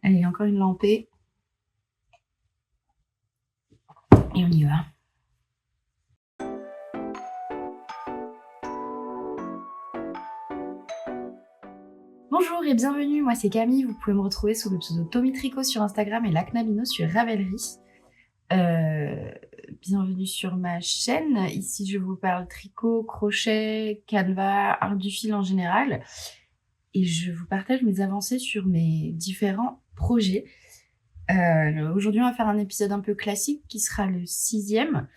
Allez, encore une lampée. Et on y va. Bonjour et bienvenue, moi c'est Camille, vous pouvez me retrouver sous le pseudo Tommy Tricot sur Instagram et Lacnamino sur Ravelry. Bienvenue sur ma chaîne, ici je vous parle tricot, crochet, canevas, art du fil en général. Et je vous partage mes avancées sur mes différents projets. Aujourd'hui on va faire un épisode un peu classique qui sera le 6e.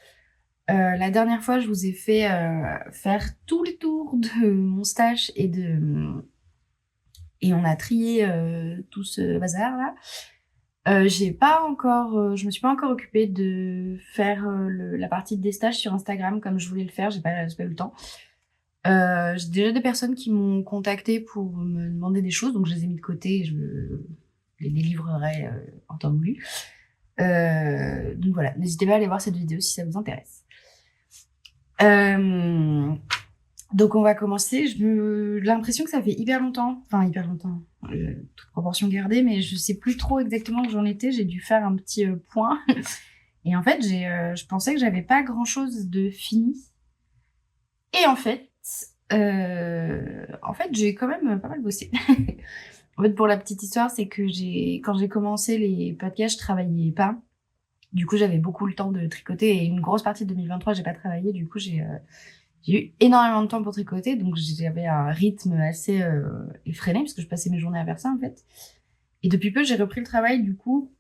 La dernière fois je vous ai fait faire tout le tour de mon stash et on a trié tout ce bazar là. Je me suis pas encore occupée de faire la partie de des stages sur Instagram comme je voulais le faire, j'ai pas eu le temps. J'ai déjà des personnes qui m'ont contacté pour me demander des choses, donc je les ai mis de côté et je les délivrerai en temps voulu. Donc voilà, n'hésitez pas à aller voir cette vidéo si ça vous intéresse. Donc on va commencer. J'ai l'impression que ça fait hyper longtemps, toute proportion gardée, mais je sais plus trop exactement où j'en étais. J'ai dû faire un petit point. Et en fait, je pensais que j'avais pas grand chose de fini. Et en fait, j'ai quand même pas mal bossé. En fait, pour la petite histoire, c'est que quand j'ai commencé les podcasts, je travaillais pas. Du coup, j'avais beaucoup le temps de tricoter et une grosse partie de 2023, j'ai pas travaillé. Du coup, j'ai eu énormément de temps pour tricoter, donc j'avais un rythme assez effréné parce que je passais mes journées à faire ça en fait. Et depuis peu, j'ai repris le travail, du coup,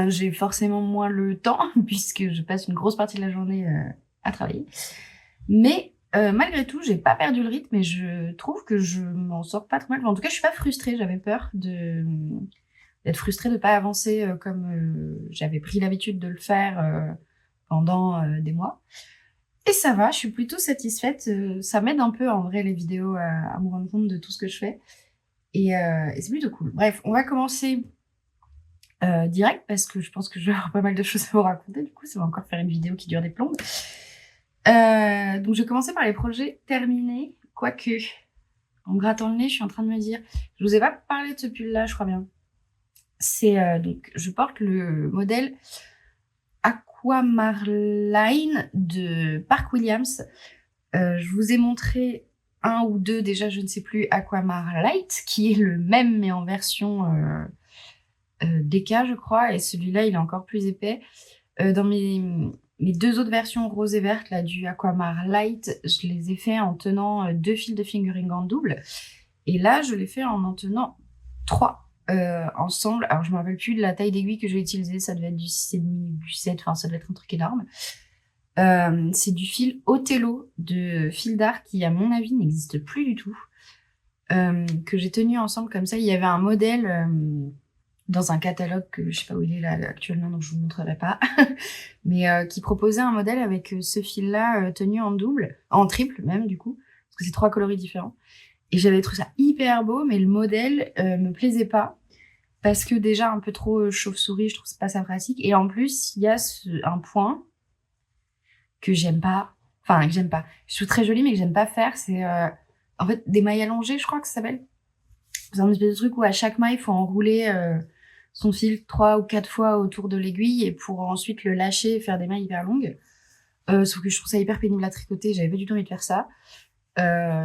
j'ai forcément moins le temps puisque je passe une grosse partie de la journée à travailler. Mais malgré tout, j'ai pas perdu le rythme et je trouve que je m'en sors pas trop mal. En tout cas, je suis pas frustrée. J'avais peur d'être frustrée de pas avancer comme j'avais pris l'habitude de le faire pendant des mois. Et ça va, je suis plutôt satisfaite. Ça m'aide un peu en vrai les vidéos à me rendre compte de tout ce que je fais. Et c'est plutôt cool. Bref, on va commencer direct parce que je pense que je vais avoir pas mal de choses à vous raconter. Du coup, ça va encore faire une vidéo qui dure des plombes. Donc je vais commencer par les projets terminés. Quoique, en grattant le nez, je suis en train de me dire... Je vous ai pas parlé de ce pull-là, je crois bien. Donc, je porte le modèle Aquamarline de Park Williams. Je vous ai montré un ou deux, déjà je ne sais plus, Aquamarlight, qui est le même mais en version DK je crois, et celui-là il est encore plus épais. Dans mes deux autres versions rose et verte là, du Aquamarlight, je les ai fait en tenant 2 fils de fingering en double. Et là, je l'ai fait en tenant 3 ensemble. Alors, je me rappelle plus de la taille d'aiguille que je vais utiliser. Ça devait être du 6,5, du 7. Enfin, ça devait être un truc énorme. C'est du fil Othello de fil d'art qui, à mon avis, n'existe plus du tout. Que j'ai tenu ensemble comme ça. Il y avait un modèle dans un catalogue que je sais pas où il est là actuellement, donc je vous montrerai pas. Mais qui proposait un modèle avec ce fil-là tenu en double, en triple même du coup, parce que c'est 3 coloris différents. Et j'avais trouvé ça hyper beau, mais le modèle me plaisait pas. Parce que déjà un peu trop chauve-souris, je trouve pas ça pratique. Et en plus, il y a un point que j'aime pas. Enfin, que j'aime pas. Je trouve très joli, mais que j'aime pas faire. C'est en fait des mailles allongées, je crois que ça s'appelle. C'est un espèce de truc où à chaque maille, il faut enrouler son fil 3 ou 4 fois autour de l'aiguille et pour ensuite le lâcher et faire des mailles hyper longues. Sauf que je trouve ça hyper pénible à tricoter. J'avais pas du tout envie de faire ça.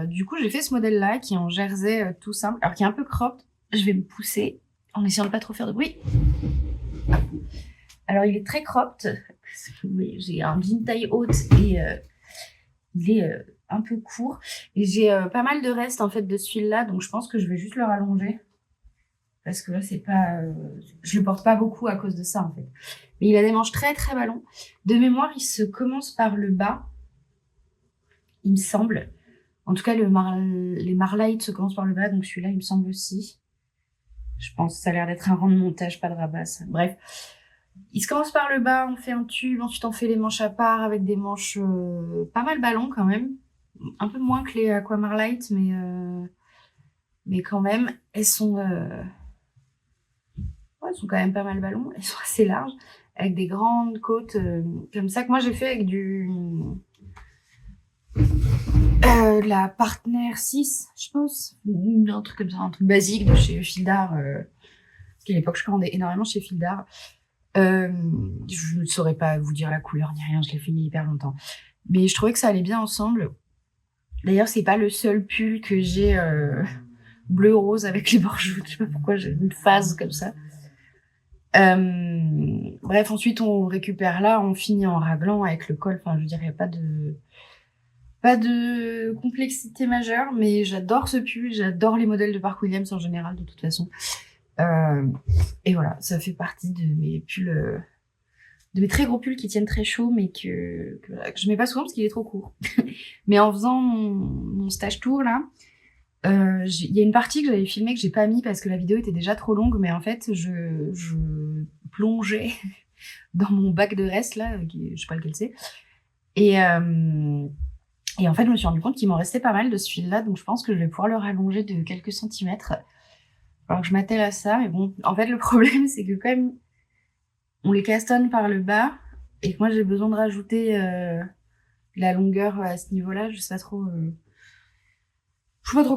Du coup, j'ai fait ce modèle-là qui est en jersey tout simple, alors qui est un peu cropped. Je vais me pousser en essayant de pas trop faire de bruit. Alors, il est très cropped. Oui, j'ai un jean taille haute et il est un peu court. Et j'ai pas mal de restes en fait de ce fil-là, donc je pense que je vais juste le rallonger. Parce que là, c'est pas... je le porte pas beaucoup à cause de ça, en fait. Mais il a des manches très, très ballons. De mémoire, il se commence par le bas, il me semble. En tout cas, les Marlight se commencent par le bas, donc celui-là, il me semble aussi. Je pense que ça a l'air d'être un rang de montage, pas de rabasse. Bref. Il se commence par le bas, on fait un tube, ensuite on fait les manches à part avec des manches pas mal ballons quand même. Un peu moins que les Aquamarlight, mais quand même, elles sont quand même pas mal ballons. Elles sont assez larges, avec des grandes côtes comme ça, que moi j'ai fait avec la Partner 6, je pense. Un truc comme ça, un truc basique de chez Fil d'Art. qu'à l'époque, je commandais énormément chez Fil d'Art. Je ne saurais pas vous dire la couleur ni rien, je l'ai fait il y a hyper longtemps. Mais je trouvais que ça allait bien ensemble. D'ailleurs, c'est pas le seul pull que j'ai bleu-rose avec les bords jaunes. Je sais pas pourquoi j'ai une phase comme ça. Bref, ensuite, on récupère là, on finit en raglan avec le col. Enfin, je veux dire, il n'y a pas de complexité majeure, mais j'adore ce pull, j'adore les modèles de Park Williams en général, de toute façon. Et voilà, ça fait partie de mes pulls, de mes très gros pulls qui tiennent très chaud, mais que je mets pas souvent parce qu'il est trop court. Mais en faisant mon stage tour là, il y a une partie que j'avais filmée que j'ai pas mis parce que la vidéo était déjà trop longue, mais en fait je plongeais dans mon bac de reste là, je sais pas lequel c'est, et en fait je me suis rendu compte qu'il m'en restait pas mal de ce fil là, donc je pense que je vais pouvoir le rallonger de quelques centimètres. Alors que je m'attelle à ça, mais bon, en fait le problème c'est que quand même on les castonne par le bas et que moi j'ai besoin de rajouter la longueur à ce niveau-là, je sais pas trop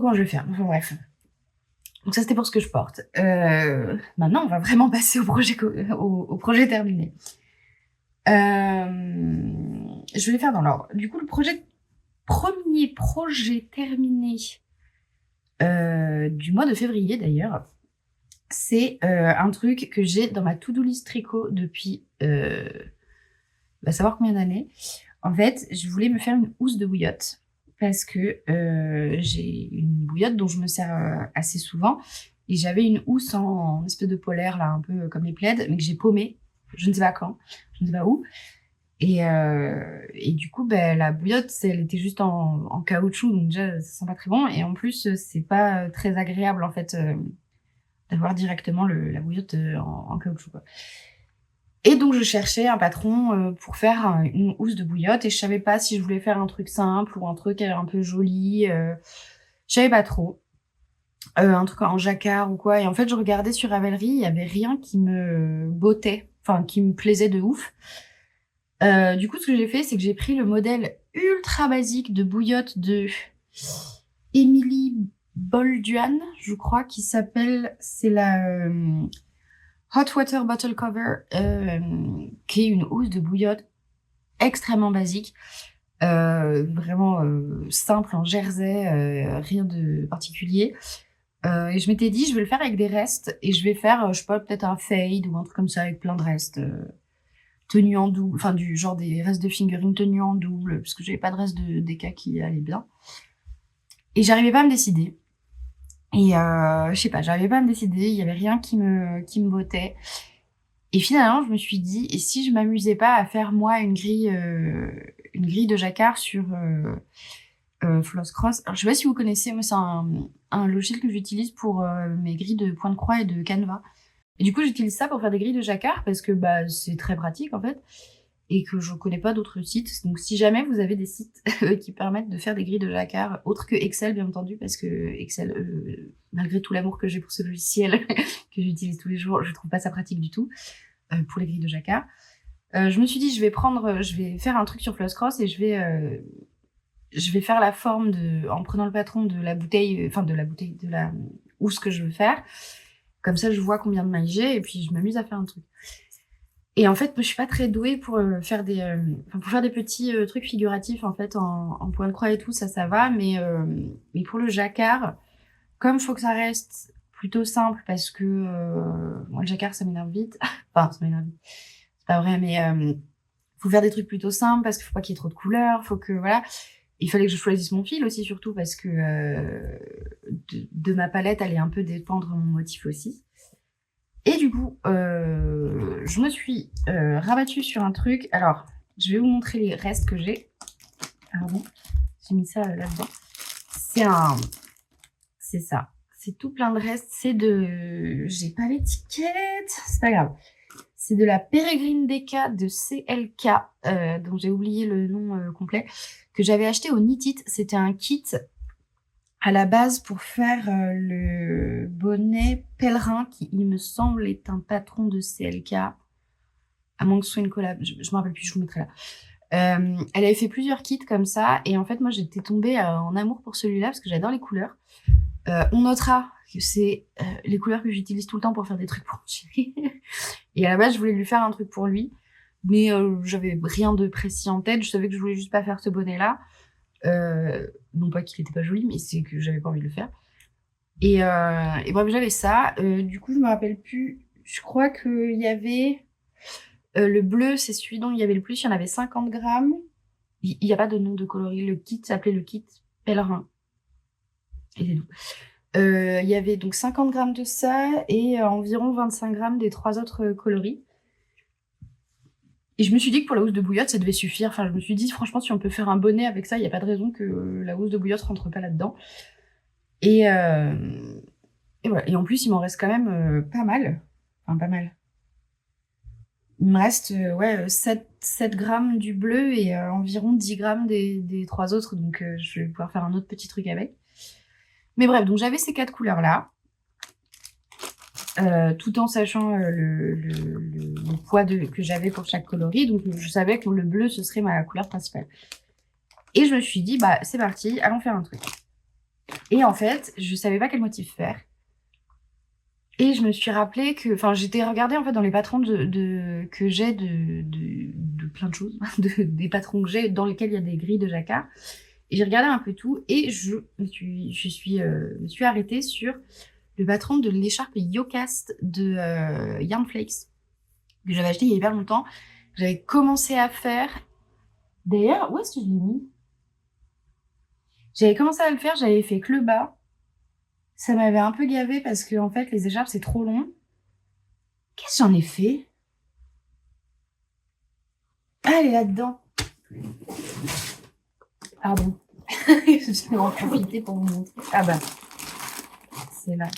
comment je vais faire. Enfin bref. Donc ça c'était pour ce que je porte. Maintenant on va vraiment passer au projet terminé. Je vais les faire dans l'ordre. Du coup le premier projet terminé du mois de février d'ailleurs, c'est un truc que j'ai dans ma to-do list tricot depuis savoir combien d'années. En fait, je voulais me faire une housse de bouillotte parce que j'ai une bouillotte dont je me sers assez souvent et j'avais une housse en espèce de polaire là, un peu comme les plaids, mais que j'ai paumée, je ne sais pas quand, je ne sais pas où. Et du coup, la bouillotte, elle était juste en caoutchouc, donc déjà ça sent pas très bon, et en plus c'est pas très agréable en fait d'avoir directement la bouillotte en caoutchouc, quoi. Et donc je cherchais un patron pour faire une housse de bouillotte et je savais pas si je voulais faire un truc simple ou un truc un peu joli, je savais pas trop, un truc en jacquard ou quoi. Et en fait je regardais sur Ravelry, il y avait rien qui me bottait, enfin qui me plaisait de ouf. Du coup ce que j'ai fait, c'est que j'ai pris le modèle ultra basique de bouillotte de Emily Bolduan, je crois, qui s'appelle, c'est la Hot Water Bottle Cover, qui est une housse de bouillotte extrêmement basique, vraiment simple en jersey, rien de particulier. Et je m'étais dit, je vais le faire avec des restes et je vais faire, je sais pas, peut-être un fade ou un truc comme ça avec plein de restes tenus en double, enfin du genre des restes de fingering tenus en double, parce que j'avais pas de restes de DK qui allaient bien. Et j'arrivais pas à me décider. Et je sais pas, j'arrivais pas à me décider, il y avait rien qui me bottait. Et finalement, je me suis dit, et si je m'amusais pas à faire moi une grille de jacquard sur Flosscross. Alors je sais pas si vous connaissez, moi c'est un logiciel que j'utilise pour mes grilles de point de croix et de Canva. Et du coup, j'utilise ça pour faire des grilles de jacquard parce que c'est très pratique en fait. Et que je connais pas d'autres sites. Donc si jamais vous avez des sites qui permettent de faire des grilles de jacquard, autres que Excel bien entendu, parce que Excel, malgré tout l'amour que j'ai pour ce logiciel, que j'utilise tous les jours, je trouve pas ça pratique du tout pour les grilles de jacquard. Je me suis dit, je vais faire un truc sur Flosscross et je vais faire la forme en prenant le patron de la bouteille, de la housse que je veux faire. Comme ça, je vois combien de mailles j'ai et puis je m'amuse à faire un truc. Et en fait, je suis pas très douée pour faire des petits trucs figuratifs en fait en point de croix et tout, ça va. Mais pour le jacquard, comme il faut que ça reste plutôt simple parce que moi le jacquard ça m'énerve vite. Enfin, ça m'énerve vite. C'est pas vrai, mais faut faire des trucs plutôt simples parce qu'il faut pas qu'il y ait trop de couleurs. Faut que voilà. Il fallait que je choisisse mon fil aussi surtout parce que de ma palette allait un peu dépendre mon motif aussi. Et du coup, je me suis rabattue sur un truc. Alors, je vais vous montrer les restes que j'ai. Pardon, j'ai mis ça là-dedans. C'est ça. C'est tout plein de restes. J'ai pas l'étiquette. C'est pas grave. C'est de la Peregrine DK de CLK, dont j'ai oublié le nom complet, que j'avais acheté au Knit It. C'était un kit à la base pour faire le bonnet pèlerin qui, il me semble, est un patron de CLK. À moins que ce soit une collab, je me rappelle plus, je vous mettrai là. Elle avait fait plusieurs kits comme ça et en fait moi j'étais tombée en amour pour celui-là parce que j'adore les couleurs. On notera c'est les couleurs que j'utilise tout le temps pour faire des trucs pour mon chéri. Et à la base, je voulais lui faire un truc pour lui, mais j'avais rien de précis en tête. Je savais que je voulais juste pas faire ce bonnet-là. Non pas qu'il était pas joli, mais c'est que j'avais pas envie de le faire. Et bref, j'avais ça. Du coup, je me rappelle plus. Je crois qu'il y avait le bleu, c'est celui dont il y avait le plus. Il y en avait 50 grammes. Il n'y a pas de nom de coloris. Le kit s'appelait le kit pèlerin. Et c'est tout. Il y avait donc 50 grammes de ça et environ 25 grammes des 3 autres coloris. Et je me suis dit que pour la housse de bouillotte, ça devait suffire. Enfin, je me suis dit, franchement, si on peut faire un bonnet avec ça, il n'y a pas de raison que la housse de bouillotte rentre pas là-dedans. Et voilà. Et en plus, il m'en reste quand même pas mal. Enfin, pas mal. Il me reste 7 grammes du bleu et environ 10 grammes des 3 autres. Donc, je vais pouvoir faire un autre petit truc avec. Mais bref, donc j'avais ces 4 couleurs-là. Tout en sachant le poids que j'avais pour chaque coloris. Donc, je savais que le bleu, ce serait ma couleur principale. Et je me suis dit, bah, c'est parti, allons faire un truc. Et en fait, je savais pas quel motif faire. Et je me suis rappelé que... Enfin, j'étais regardée, en fait, dans les patrons que j'ai de plein de choses. Des patrons que j'ai dans lesquels il y a des grilles de jacquard. Et j'ai regardé un peu tout. Et je me suis arrêtée sur le patron de l'écharpe Yocast de Yarn Flakes, que j'avais acheté il y a hyper longtemps. J'avais commencé à faire... D'ailleurs, où est-ce que je l'ai mis? J'avais commencé à le faire, j'avais fait que le bas. Ça m'avait un peu gavé parce que, en fait, les écharpes, c'est trop long. Qu'est-ce que j'en ai fait? Ah, elle est là-dedans. Pardon. Je vais en profiter pour vous montrer. Ah bah, c'est là.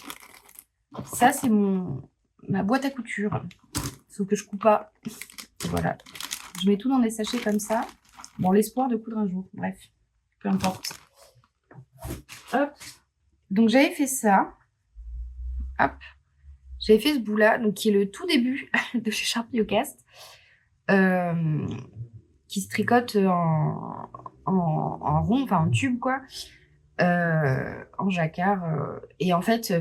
Ça, c'est ma boîte à couture. Sauf que je coupe pas. Voilà. Je mets tout dans des sachets comme ça. Dans l'espoir de coudre un jour. Bref, peu importe. Hop. Donc, j'avais fait ça. Hop. J'avais fait ce bout-là, donc qui est le tout début de l'écharpe Yocast, qui se tricote en rond, enfin en tube, quoi, en jacquard. Et en fait,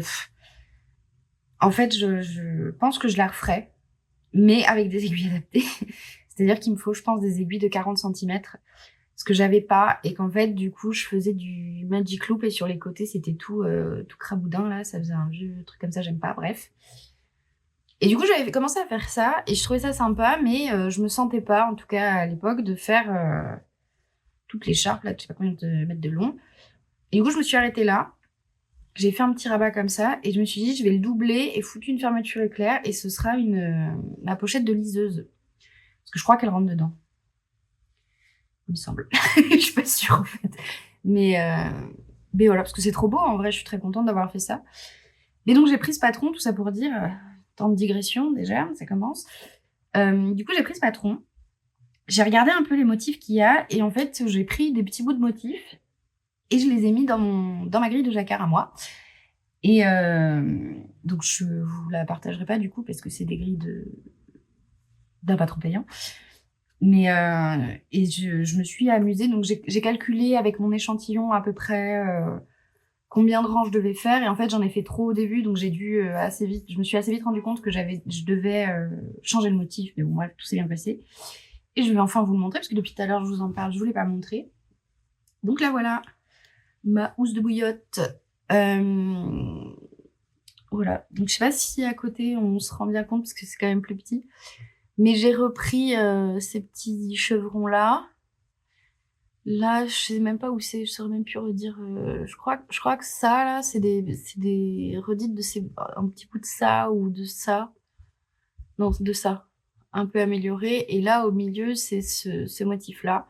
je pense que je la referai, mais avec des aiguilles adaptées. C'est-à-dire qu'il me faut, je pense, des aiguilles de 40 cm, ce que j'avais pas, et qu'en fait, du coup, je faisais du Magic Loop, et sur les côtés, c'était tout craboudin, là, ça faisait un vieux truc comme ça, j'aime pas, bref. Et du coup, j'avais commencé à faire ça, et je trouvais ça sympa, mais je me sentais pas, en tout cas à l'époque, de faire toutes les l'écharpe, là, je sais pas combien de mètres de long. Et du coup, je me suis arrêtée là. J'ai fait un petit rabat comme ça, et je me suis dit, je vais le doubler et foutre une fermeture éclair, et ce sera ma pochette de liseuse. Parce que je crois qu'elle rentre dedans. Il me semble. Je suis pas sûre, en fait. Mais voilà, parce que c'est trop beau, en vrai, je suis très contente d'avoir fait ça. Et donc, j'ai pris ce patron, tout ça pour dire, temps de digression, déjà, ça commence. Du coup, j'ai pris ce patron. J'ai regardé un peu les motifs qu'il y a, et en fait, j'ai pris des petits bouts de motifs, et je les ai mis dans ma grille de jacquard à moi. Et donc, je vous la partagerai pas, du coup, parce que c'est des grilles d'un patron payant. Mais et je me suis amusée, donc j'ai calculé avec mon échantillon à peu près combien de rangs je devais faire, et en fait j'en ai fait trop au début, donc j'ai dû je me suis assez vite rendu compte que je devais changer le motif, mais bon bref, tout s'est bien passé. Et je vais enfin vous le montrer, parce que depuis tout à l'heure je vous en parle, je vous l'ai pas montré. Donc là voilà, ma housse de bouillotte. Voilà, donc je sais pas si à côté on se rend bien compte, parce que c'est quand même plus petit. Mais j'ai repris ces petits chevrons-là. Là, je sais même pas où c'est, je saurais même plus redire. Je crois que ça, là, c'est des redites de un petit bout de ça ou de ça. Non, de ça. Un peu amélioré. Et là, au milieu, c'est ce motif-là.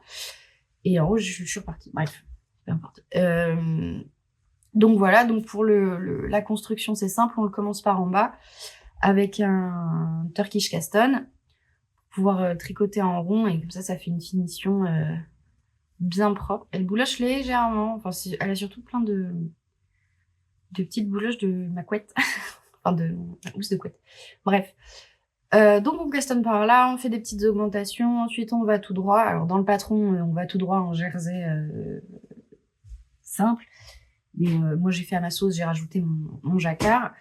Et en haut, je suis repartie. Bref, peu importe. Donc voilà, donc pour la construction, c'est simple. On le commence par en bas avec un Turkish Caston. Pouvoir tricoter en rond, et comme ça fait une finition bien propre. Elle bouloche légèrement, enfin elle a surtout plein de petites bouloches de ma couette, enfin de ma housse de couette. Bref, donc on castonne par là, on fait des petites augmentations, ensuite on va tout droit. Alors dans le patron, on va tout droit en jersey simple, Mais moi, j'ai fait à ma sauce, j'ai rajouté mon jacquard.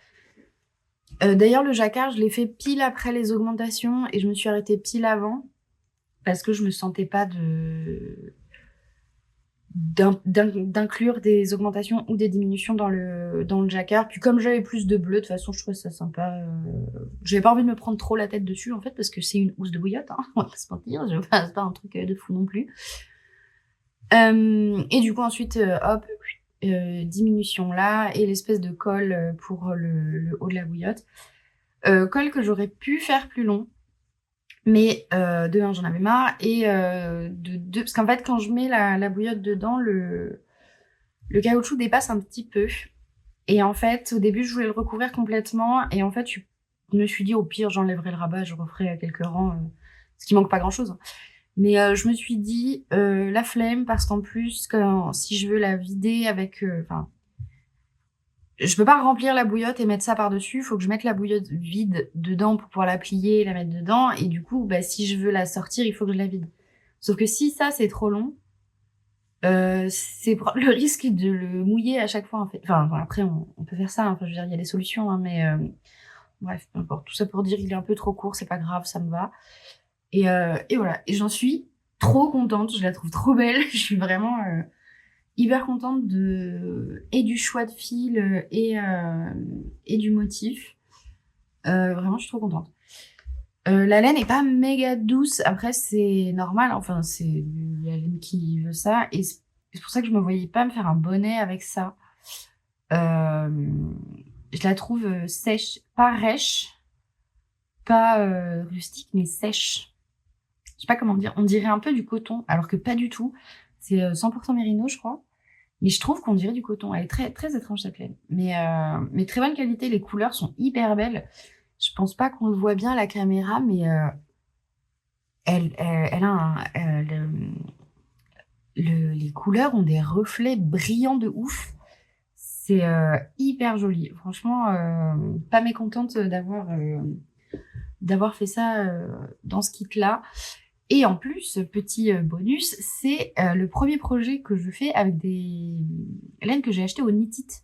D'ailleurs, le jacquard, je l'ai fait pile après les augmentations et je me suis arrêtée pile avant parce que je me sentais pas d'inclure des augmentations ou des diminutions dans le jacquard. Puis comme j'avais plus de bleu, de toute façon, je trouvais ça sympa. J'avais pas envie de me prendre trop la tête dessus, en fait, parce que c'est une housse de bouillotte, hein, on va pas se mentir. C'est pas un truc de fou non plus. Et du coup, ensuite, hop, diminution là, et l'espèce de col pour le haut de la bouillotte. Col que j'aurais pu faire plus long. Mais de un, j'en avais marre, et de deux, parce qu'en fait, quand je mets la bouillotte dedans, le caoutchouc dépasse un petit peu. Et en fait, au début, je voulais le recouvrir complètement, et en fait, je me suis dit, au pire, j'enlèverai le rabat, je referai quelques rangs, ce qui manque pas grand-chose. Mais je me suis dit, la flemme, parce qu'en plus, si je veux la vider avec... je peux pas remplir la bouillotte et mettre ça par-dessus. Il faut que je mette la bouillotte vide dedans pour pouvoir la plier et la mettre dedans. Et du coup, si je veux la sortir, il faut que je la vide. Sauf que si ça, c'est trop long, c'est prendre le risque de le mouiller à chaque fois, en fait. Enfin, après, on peut faire ça. Hein. Enfin, je veux dire, il y a des solutions, hein, mais bref, peu importe. Tout ça pour dire, il est un peu trop court, c'est pas grave, ça me va. Et voilà. Et j'en suis trop contente. Je la trouve trop belle. Je suis vraiment... hyper contente et du choix de fil et du motif. Vraiment, je suis trop contente. La laine est pas méga douce. Après, c'est normal. Enfin, c'est la laine qui veut ça. Et c'est pour ça que je me voyais pas me faire un bonnet avec ça. Je la trouve sèche. Pas rêche. Pas rustique, mais sèche. Je sais pas comment dire. On dirait un peu du coton, alors que pas du tout. C'est 100% mérino, je crois. Mais je trouve qu'on dirait du coton. Elle est très, très étrange, cette laine. Mais très bonne qualité. Les couleurs sont hyper belles. Je pense pas qu'on le voit bien à la caméra, mais elle a les couleurs ont des reflets brillants de ouf. C'est hyper joli. Franchement, pas mécontente d'avoir fait ça dans ce kit-là. Et en plus, petit bonus, c'est le premier projet que je fais avec des laines que j'ai achetées au Knit It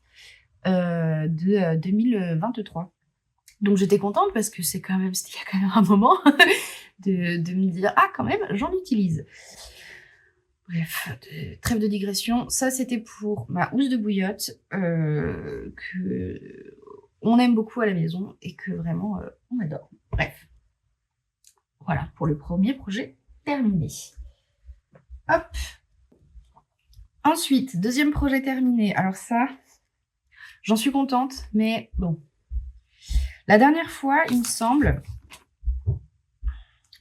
de 2023. Donc j'étais contente parce que c'était il y a quand même un moment de me dire, ah quand même, j'en utilise. Bref, trêve de digression. Ça, c'était pour ma housse de bouillotte que on aime beaucoup à la maison et que vraiment on adore. Bref. Voilà, pour le premier projet terminé. Hop. Ensuite, deuxième projet terminé. Alors ça, j'en suis contente, mais bon. La dernière fois, il me semble...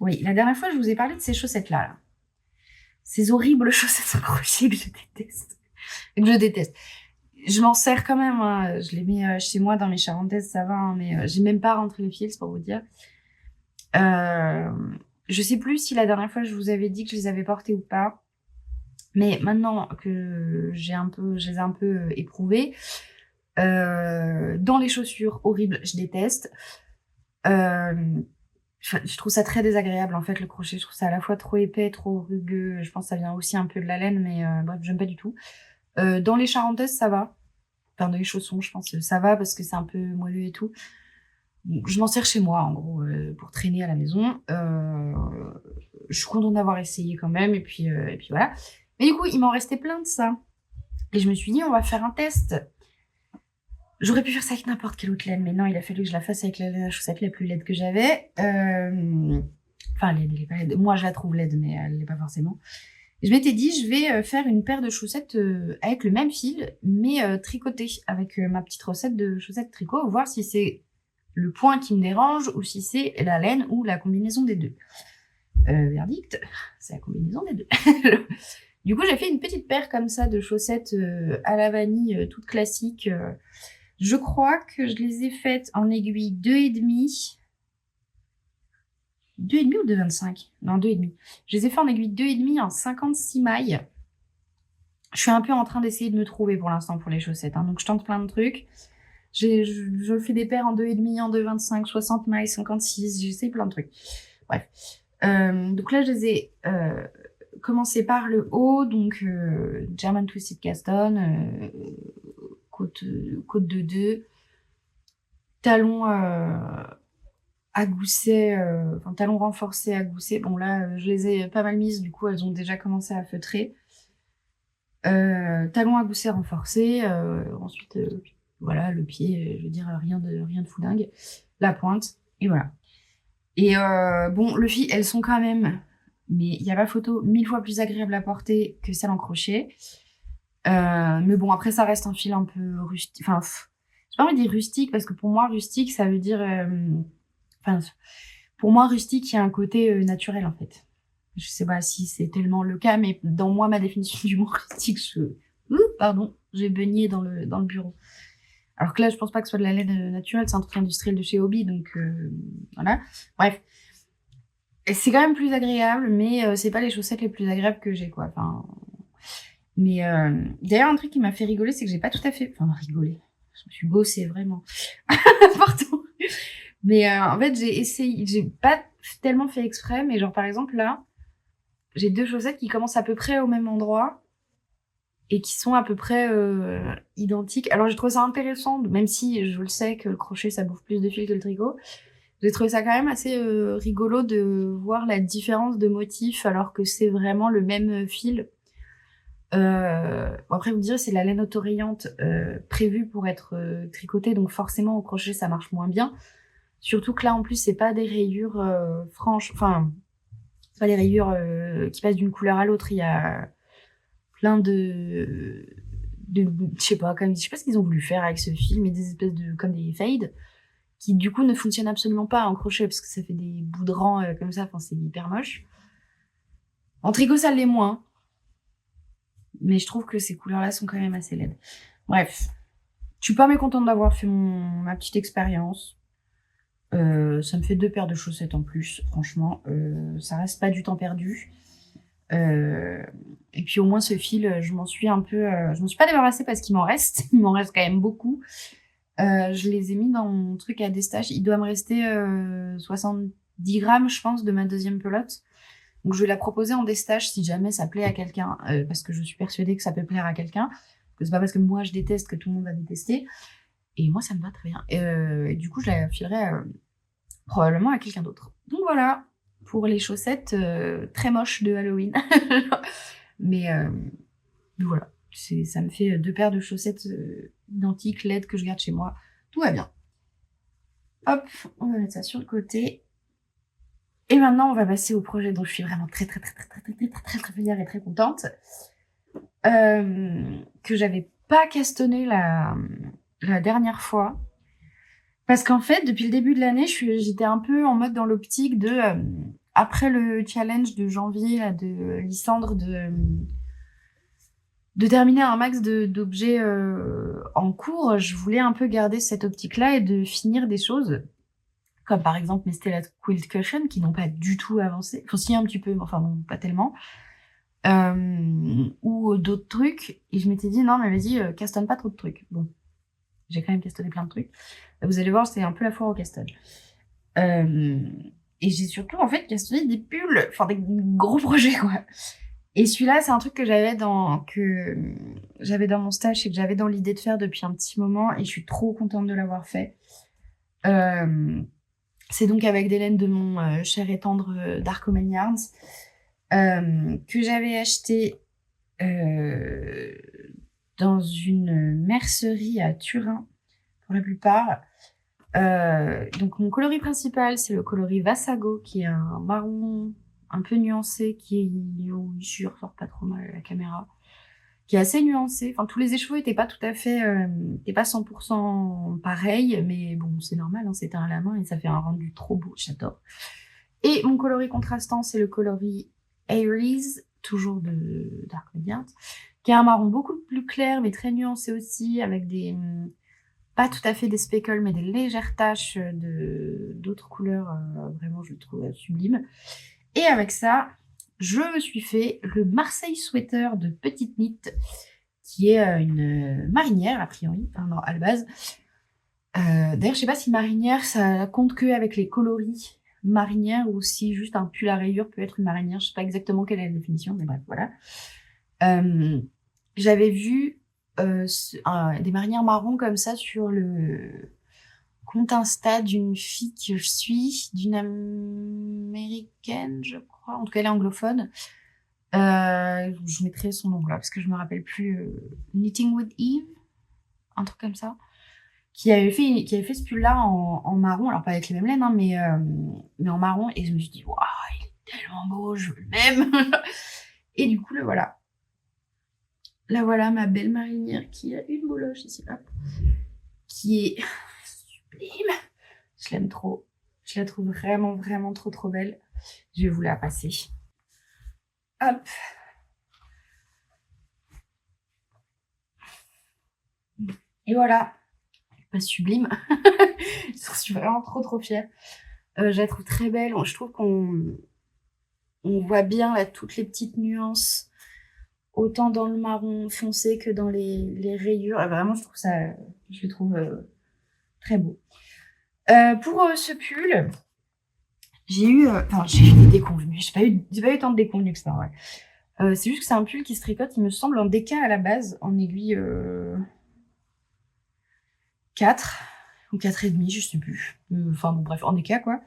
Oui, la dernière fois, je vous ai parlé de ces chaussettes-là. Là. Ces horribles chaussettes en crochet que je déteste. Je m'en sers quand même. Hein. Je les mets chez moi dans mes charentaises, ça va. Hein, mais j'ai même pas rentré les fils, pour vous dire. Je sais plus si la dernière fois je vous avais dit que je les avais portées ou pas, mais maintenant que je les ai un peu éprouvées, dans les chaussures horribles, je déteste. Je trouve ça très désagréable en fait, le crochet. Je trouve ça à la fois trop épais, trop rugueux. Je pense que ça vient aussi un peu de la laine, mais bref, j'aime pas du tout. Dans les charentaises, ça va. Enfin, dans les chaussons, je pense que ça va parce que c'est un peu moelleux et tout. Je m'en sers chez moi, en gros, pour traîner à la maison. Je suis contente d'avoir essayé quand même, et puis voilà. Mais du coup, il m'en restait plein de ça. Et je me suis dit, on va faire un test. J'aurais pu faire ça avec n'importe quelle autre laine, mais non, il a fallu que je la fasse avec la laine à chaussette la plus laide que j'avais. Enfin, laide, elle est pas laide. Moi, je la trouve laide, mais elle l'est pas forcément. Et je m'étais dit, je vais faire une paire de chaussettes avec le même fil, mais tricotées, avec ma petite recette de chaussettes tricot, voir si c'est le point qui me dérange ou si c'est la laine ou la combinaison des deux. Verdict, c'est la combinaison des deux. Du coup, j'ai fait une petite paire comme ça de chaussettes à la vanille, toutes classiques. Je crois que je les ai faites en aiguille 2,5. 2,5 ou 2,25 ? Non, 2,5. Je les ai fait en aiguille 2,5 en 56 mailles. Je suis un peu en train d'essayer de me trouver pour l'instant pour les chaussettes. Hein, donc, je tente plein de trucs. Je fais des paires en 2,5, en 2,25, 60 mailles, 56. J'essaie plein de trucs. Bref. Donc là, je les ai commencer par le haut, donc German Twisted Cast On, côte de 2, talons à gousset, enfin talons renforcés à gousset. Bon là, je les ai pas mal mises, du coup elles ont déjà commencé à feutrer. Talons à gousset renforcés, ensuite voilà, le pied, je veux dire rien de fou dingue, la pointe, et voilà. Et bon, le fil, elles sont quand même, mais il n'y a pas photo, 1000 fois plus agréable à porter que celle en crochet. Mais bon, après, ça reste un fil un peu rustique. Enfin, j'ai pas envie de dire rustique, parce que pour moi, rustique, ça veut dire... Enfin, pour moi, rustique, il y a un côté naturel, en fait. Je sais pas si c'est tellement le cas, mais dans moi, ma définition du mot rustique, pardon, j'ai baigné dans le bureau. Alors que là, je pense pas que ce soit de la laine naturelle, c'est un truc industriel de chez Hobby, donc voilà. Bref. Et c'est quand même plus agréable, mais c'est pas les chaussettes les plus agréables que j'ai, quoi. Enfin... Mais d'ailleurs, un truc qui m'a fait rigoler, c'est que j'ai pas tout à fait... Enfin, rigoler. Je me suis bossée, vraiment. Pardon. Mais en fait, j'ai essayé... J'ai pas tellement fait exprès, mais genre, par exemple, là, j'ai 2 chaussettes qui commencent à peu près au même endroit et qui sont à peu près identiques. Alors, j'ai trouvé ça intéressant, même si je le sais que le crochet, ça bouffe plus de fil que le tricot. J'ai trouvé ça quand même assez rigolo de voir la différence de motif alors que c'est vraiment le même fil. Bon, après, vous me direz, c'est de la laine autorayante prévue pour être tricotée, donc forcément, au crochet, ça marche moins bien. Surtout que là, en plus, c'est pas des rayures franches, enfin, c'est pas des rayures qui passent d'une couleur à l'autre. Il y a plein je sais pas ce qu'ils ont voulu faire avec ce fil, mais des espèces de, comme des fades, qui du coup ne fonctionnent absolument pas en crochet, parce que ça fait des bouts de rang comme ça, enfin, c'est hyper moche. En tricot, ça l'est moins. Mais je trouve que ces couleurs-là sont quand même assez laides. Bref, je suis pas mécontente d'avoir fait ma petite expérience. Ça me fait 2 paires de chaussettes en plus, franchement. Ça reste pas du temps perdu. Et puis au moins ce fil, je m'en suis pas débarrassée parce qu'il m'en reste. Il m'en reste quand même beaucoup. Je les ai mis dans mon truc à destage. Il doit me rester 70 grammes, je pense, de ma deuxième pelote. Donc je vais la proposer en destage si jamais ça plaît à quelqu'un, parce que je suis persuadée que ça peut plaire à quelqu'un. Que c'est pas parce que moi je déteste que tout le monde va détester. Et moi ça me va très bien. Et du coup je la filerai probablement à quelqu'un d'autre. Donc voilà pour les chaussettes très moches de Halloween. Mais voilà, ça me fait 2 paires de chaussettes identiques, laides, que je garde chez moi. Tout va bien. Hop, on va mettre ça sur le côté. Et maintenant, on va passer au projet dont je suis vraiment très fière et très contente. Que j'avais pas castonné la dernière fois. Parce qu'en fait, depuis le début de l'année, j'étais un peu en mode dans l'optique de... après le challenge de janvier là, de Lysandre de terminer un max d'objets en cours, je voulais un peu garder cette optique-là et de finir des choses. Comme par exemple mes Stella Quilt Cushion, qui n'ont pas du tout avancé. Enfin, si, un petit peu, mais enfin bon, pas tellement. Ou d'autres trucs. Et je m'étais dit, non, mais vas-y, castonne pas trop de trucs. Bon, j'ai quand même castonné plein de trucs. Vous allez voir, c'est un peu la foire au caston. Et j'ai surtout, en fait, castonné des pulls. Enfin, des gros projets, quoi. Et celui-là, c'est un truc que j'avais dans mon stage et que j'avais dans l'idée de faire depuis un petit moment. Et je suis trop contente de l'avoir fait. C'est donc avec des laines de mon cher et tendre Dark Omen Yarns que j'avais acheté dans une mercerie à Turin pour la plupart. Donc mon coloris principal, c'est le coloris Vassago, qui est un marron un peu nuancé, je ressort pas trop mal à la caméra, qui est assez nuancé. Enfin, tous les écheveaux étaient pas tout à fait, étaient pas 100% pareils, mais bon, c'est normal, hein, c'est teint à la main et ça fait un rendu trop beau, j'adore. Et mon coloris contrastant, c'est le coloris Aries, toujours de Dark Radiant, qui est un marron beaucoup plus clair, mais très nuancé aussi, avec des, pas tout à fait des speckles, mais des légères taches d'autres couleurs, vraiment, je le trouve sublime. Et avec ça, je me suis fait le Marseille Sweater de Petite Knit, qui est une marinière, a priori, enfin non, à la base. D'ailleurs, je sais pas si marinière, ça compte que avec les coloris marinière ou si juste un pull à rayures peut être une marinière. Je sais pas exactement quelle est la définition, mais bref, voilà. J'avais vu des marinières marron comme ça sur le compte Insta d'une fille que je suis, d'une américaine, je crois. En tout cas, elle est anglophone. Je mettrai son nom là parce que je me rappelle plus. Knitting with Eve, un truc comme ça, qui avait fait ce pull là en marron, alors pas avec les mêmes laines, hein, mais en marron, et je me suis dit waouh, il est tellement beau, je veux le même. Et du coup le voilà. Là voilà ma belle marinière qui a une boloche ici, hop, qui est sublime. Je l'aime trop, je la trouve vraiment vraiment trop belle. Je vais vous la passer. Hop. Et voilà, pas sublime. Je suis vraiment trop fière. Je la trouve très belle. Je trouve qu'on voit bien là toutes les petites nuances, autant dans le marron foncé que dans les rayures. Vraiment, je le trouve très beau. Pour ce pull, j'ai eu des déconvenues. J'ai pas eu tant de déconvenues que ça, ouais. C'est juste que c'est un pull qui se tricote, il me semble, en DK à la base, en aiguille 4 ou 4,5, je sais plus. Enfin bon, bref, en DK quoi.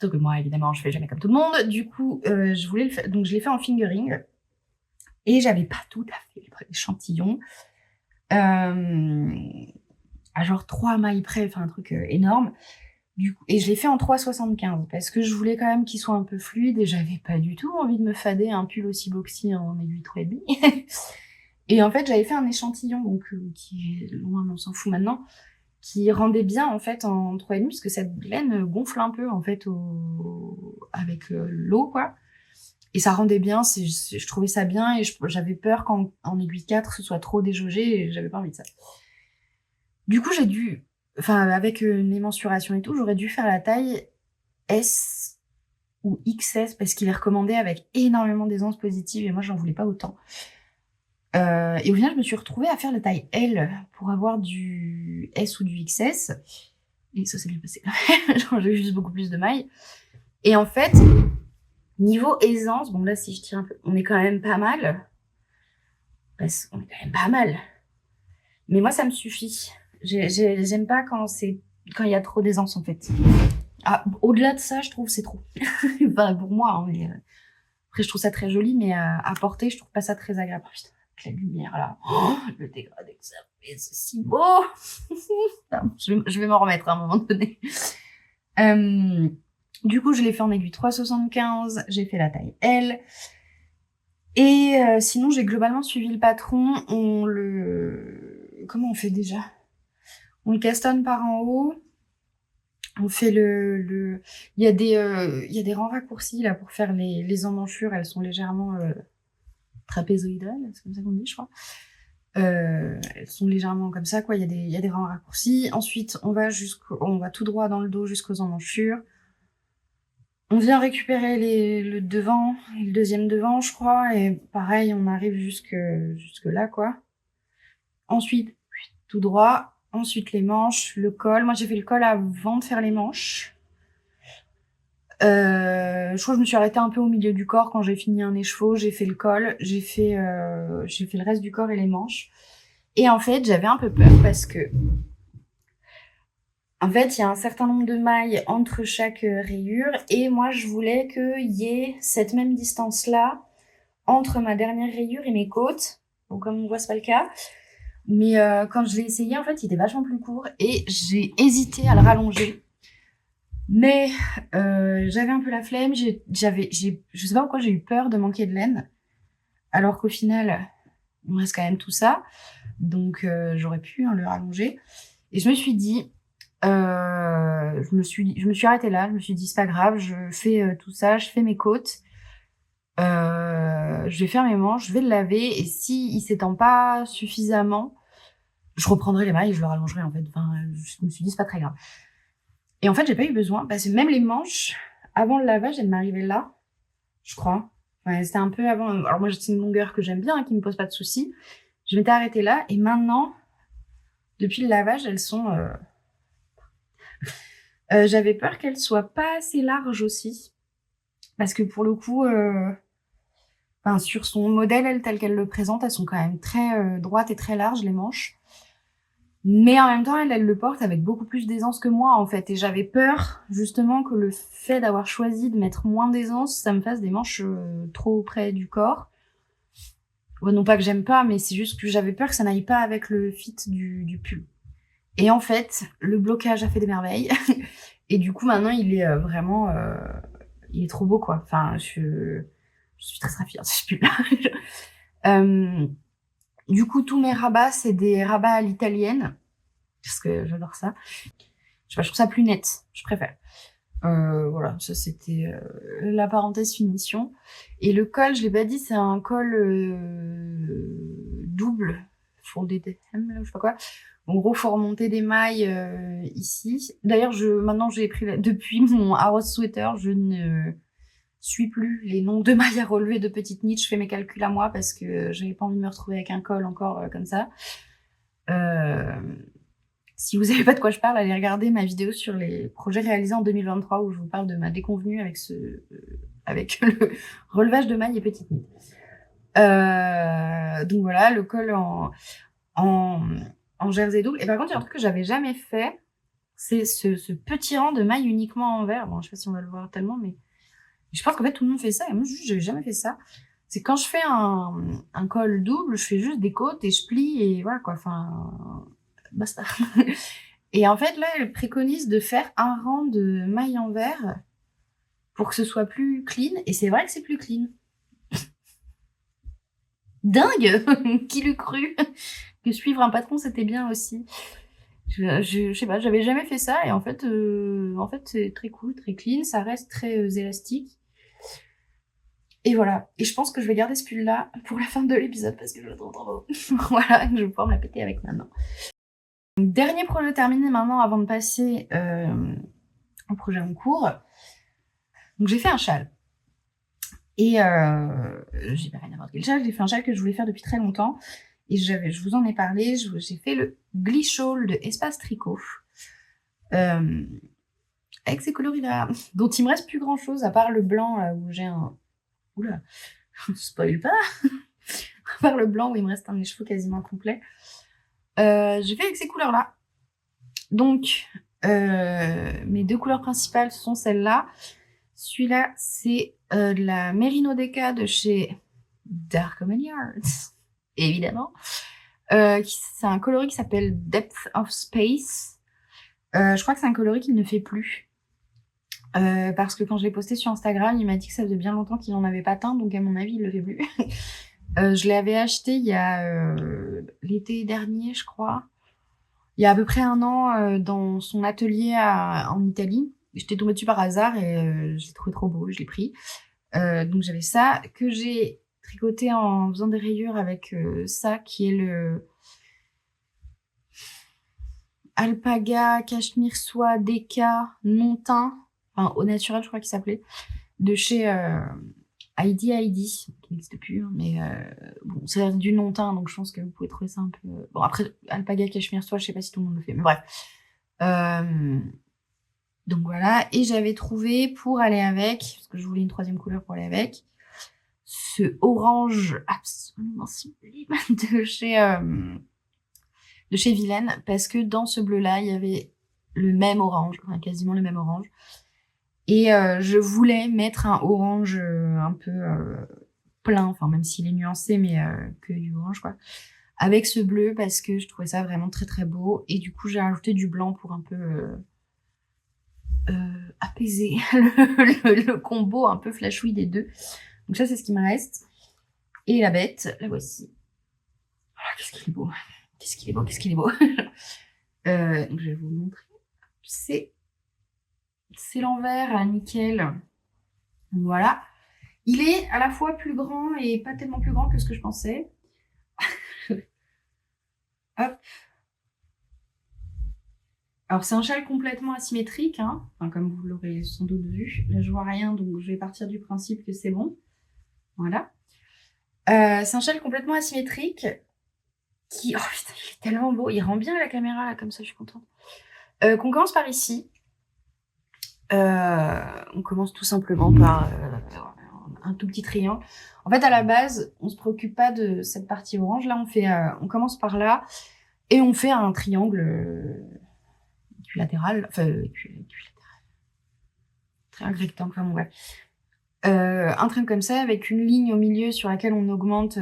Donc moi, évidemment, je fais jamais comme tout le monde. Du coup, je voulais le faire, donc je l'ai fait en fingering. Et j'avais pas tout à fait l'échantillon. À genre 3 mailles près, enfin un truc énorme. Du coup, et je l'ai fait en 3,75 parce que je voulais quand même qu'il soit un peu fluide et j'avais pas du tout envie de me fader un pull aussi boxy en aiguille 3,5. Et en fait, j'avais fait un échantillon, donc qui est loin, on s'en fout maintenant, qui rendait bien en fait en 3,5 parce que cette laine gonfle un peu en fait avec l'eau quoi. Et ça rendait bien, je trouvais ça bien et j'avais peur qu'en aiguille 4 ce soit trop déjaugé et j'avais pas envie de ça. Du coup, avec mes mensurations et tout, j'aurais dû faire la taille S ou XS parce qu'il est recommandé avec énormément d'aisance positive et moi j'en voulais pas autant. Et au final, je me suis retrouvée à faire la taille L pour avoir du S ou du XS. Et ça s'est bien passé. J'ai juste beaucoup plus de mailles. Et en fait, niveau aisance, bon là si je tire un peu, on est quand même pas mal. Parce qu'on est quand même pas mal. Mais moi ça me suffit. J'aime pas quand il y a trop d'aisance en fait. Ah, au-delà de ça, je trouve c'est trop. Enfin, pour moi, hein, mais après je trouve ça très joli, mais à porter, je trouve pas ça très agréable. Putain, avec la lumière là, le dégradé que ça fait, c'est si beau. Je vais m'en remettre à un moment donné. Du coup, je l'ai fait en aiguille 3,75, j'ai fait la taille L. Et sinon, j'ai globalement suivi le patron. Comment on fait déjà? On le castanne par en haut. On fait il y a des rangs raccourcis là pour faire les emmanchures.Elles sont légèrement trapézoïdales, c'est comme ça qu'on dit, je crois. Elles sont légèrement comme ça, quoi. Il y a des rangs raccourcis. Ensuite, on va tout droit dans le dos jusqu'aux emmanchures. On vient récupérer le devant, le deuxième devant, je crois, et pareil, on arrive jusque là, quoi. Ensuite, tout droit. Ensuite, les manches, le col. Moi, j'ai fait le col avant de faire les manches. Je crois que je me suis arrêtée un peu au milieu du corps quand j'ai fini un écheveau. J'ai fait le col, j'ai fait le reste du corps et les manches. Et en fait, j'avais un peu peur parce que en fait, il y a un certain nombre de mailles entre chaque rayure et moi, je voulais qu'il y ait cette même distance-là entre ma dernière rayure et mes côtes. Donc, comme on voit, c'est pas le cas. Mais quand je l'ai essayé, en fait, il était vachement plus court et j'ai hésité à le rallonger. Mais j'avais un peu la flemme. Je sais pas pourquoi j'ai eu peur de manquer de laine. Alors qu'au final, il me reste quand même tout ça. Donc, j'aurais pu le rallonger. Et je me suis dit... je me suis arrêtée là, je me suis dit c'est pas grave, je fais tout ça, je fais mes côtes, je vais faire mes manches, je vais le laver et si il s'étend pas suffisamment, je reprendrai les mailles et je le rallongerai en fait. Enfin, je me suis dit c'est pas très grave. Et en fait j'ai pas eu besoin parce que même les manches avant le lavage elles m'arrivaient là, je crois. Enfin, c'était un peu avant. Alors moi c'est une longueur que j'aime bien, qui me pose pas de soucis. Je m'étais arrêtée là et maintenant depuis le lavage elles sont J'avais peur qu'elle soit pas assez large aussi. Parce que pour le coup, sur son modèle, elle, telle qu'elle le présente, elles sont quand même très droites et très larges, les manches. Mais en même temps, elle le porte avec beaucoup plus d'aisance que moi, en fait. Et j'avais peur, justement, que le fait d'avoir choisi de mettre moins d'aisance, ça me fasse des manches trop près du corps. Ouais, non pas que j'aime pas, mais c'est juste que j'avais peur que ça n'aille pas avec le fit du pull. Et en fait, le blocage a fait des merveilles. Et du coup, maintenant, il est vraiment... il est trop beau, quoi. Enfin, je suis très, très fière de ce pull-là. Du coup, tous mes rabats, c'est des rabats à l'italienne. Parce que j'adore ça. Je sais pas, je trouve ça plus net. Je préfère. Voilà, ça c'était la parenthèse finition. Et le col, je l'ai pas dit, c'est un col double, folded hem, là, je sais pas quoi. En gros, faut remonter des mailles ici. D'ailleurs, maintenant j'ai pris depuis mon Harrods sweater, je ne suis plus les noms de mailles à relever de petites niches. Je fais mes calculs à moi parce que j'avais pas envie de me retrouver avec un col encore comme ça. Si vous savez pas de quoi je parle, allez regarder ma vidéo sur les projets réalisés en 2023 où je vous parle de ma déconvenue avec le relevage de mailles et petites niches. Donc voilà, le col en jersey double. Et par contre, il y a un truc que j'avais jamais fait, c'est ce petit rang de mailles uniquement en vert. Bon, je sais pas si on va le voir tellement, mais je pense qu'en fait tout le monde fait ça et moi juste j'avais jamais fait ça. C'est quand je fais un col double, je fais juste des côtes et je plie et voilà quoi. Enfin, basta. Et en fait là, elle préconise de faire un rang de mailles en vert pour que ce soit plus clean. Et c'est vrai que c'est plus clean. Dingue. Qui l'eût cru que suivre un patron c'était bien aussi. Je sais pas, j'avais jamais fait ça et en fait c'est très cool, très clean, ça reste très élastique. Et voilà. Et je pense que je vais garder ce pull là pour la fin de l'épisode parce que je le trouve trop beau. Voilà, je vais pouvoir me la péter avec maintenant. Dernier projet terminé maintenant avant de passer au projet en cours. Donc j'ai fait un châle. Et j'ai pas fait n'importe quel châle, j'ai fait un châle que je voulais faire depuis très longtemps. Et je vous en ai parlé, j'ai fait le Glee Shawl de Espace Tricot. Avec ces coloris-là, dont il me reste plus grand-chose, à part le blanc, là, où j'ai un... Oula, spoil pas. À part le blanc, où il me reste un de mes cheveux quasiment complet. J'ai fait avec ces couleurs-là. Donc, mes deux couleurs principales sont celles-là. Celui-là, c'est de la Merino Deca de chez Dark Yards, évidemment. C'est un coloris qui s'appelle Depth of Space. Je crois que c'est un coloris qu'il ne fait plus. Parce que quand je l'ai posté sur Instagram, il m'a dit que ça faisait bien longtemps qu'il n'en avait pas teint, donc à mon avis, il le fait plus. Je l'avais acheté il y a l'été dernier, je crois. Il y a à peu près un an, dans son atelier en Italie. J'étais tombée dessus par hasard et je l'ai trouvé trop beau, je l'ai pris. Donc j'avais ça, que j'ai tricoté en faisant des rayures avec ça, qui est le Alpaga Cachemire Soie Deca non teint, enfin au naturel je crois qu'il s'appelait, de chez Heidi, qui n'existe plus, hein, mais bon, c'est du non teint, donc je pense que vous pouvez trouver ça un peu... Bon, après, Alpaga Cachemire Soie, je sais pas si tout le monde le fait, mais bref. Donc voilà, et j'avais trouvé pour aller avec, parce que je voulais une troisième couleur pour aller avec, ce orange absolument sublime de chez Vilaine, parce que dans ce bleu-là, il y avait le même orange, enfin quasiment le même orange. Et je voulais mettre un orange un peu plein, enfin même s'il est nuancé, mais que du orange, quoi. Avec ce bleu, parce que je trouvais ça vraiment très très beau. Et du coup, j'ai rajouté du blanc pour un peu apaiser le combo un peu flashoui des deux. Donc ça, c'est ce qui me reste. Et la bête, la voici. Voilà, qu'est-ce qu'il est beau. Qu'est-ce qu'il est beau, qu'est-ce qu'il est beau. Donc je vais vous montrer. C'est l'envers à nickel. Donc voilà. Il est à la fois plus grand et pas tellement plus grand que ce que je pensais. Hop. Alors c'est un châle complètement asymétrique, hein. Enfin, comme vous l'aurez sans doute vu. Là je vois rien, donc je vais partir du principe que c'est bon. Voilà. C'est un châle complètement asymétrique qui... Oh putain, il est tellement beau. Il rend bien à la caméra, là, comme ça, je suis contente. Qu'on commence par ici. On commence tout simplement par un tout petit triangle. En fait, à la base, on se préoccupe pas de cette partie orange. Là, on commence par là et on fait un triangle équilatéral, enfin triangle rectangle, enfin bon, ouais. Un triangle comme ça avec une ligne au milieu sur laquelle on augmente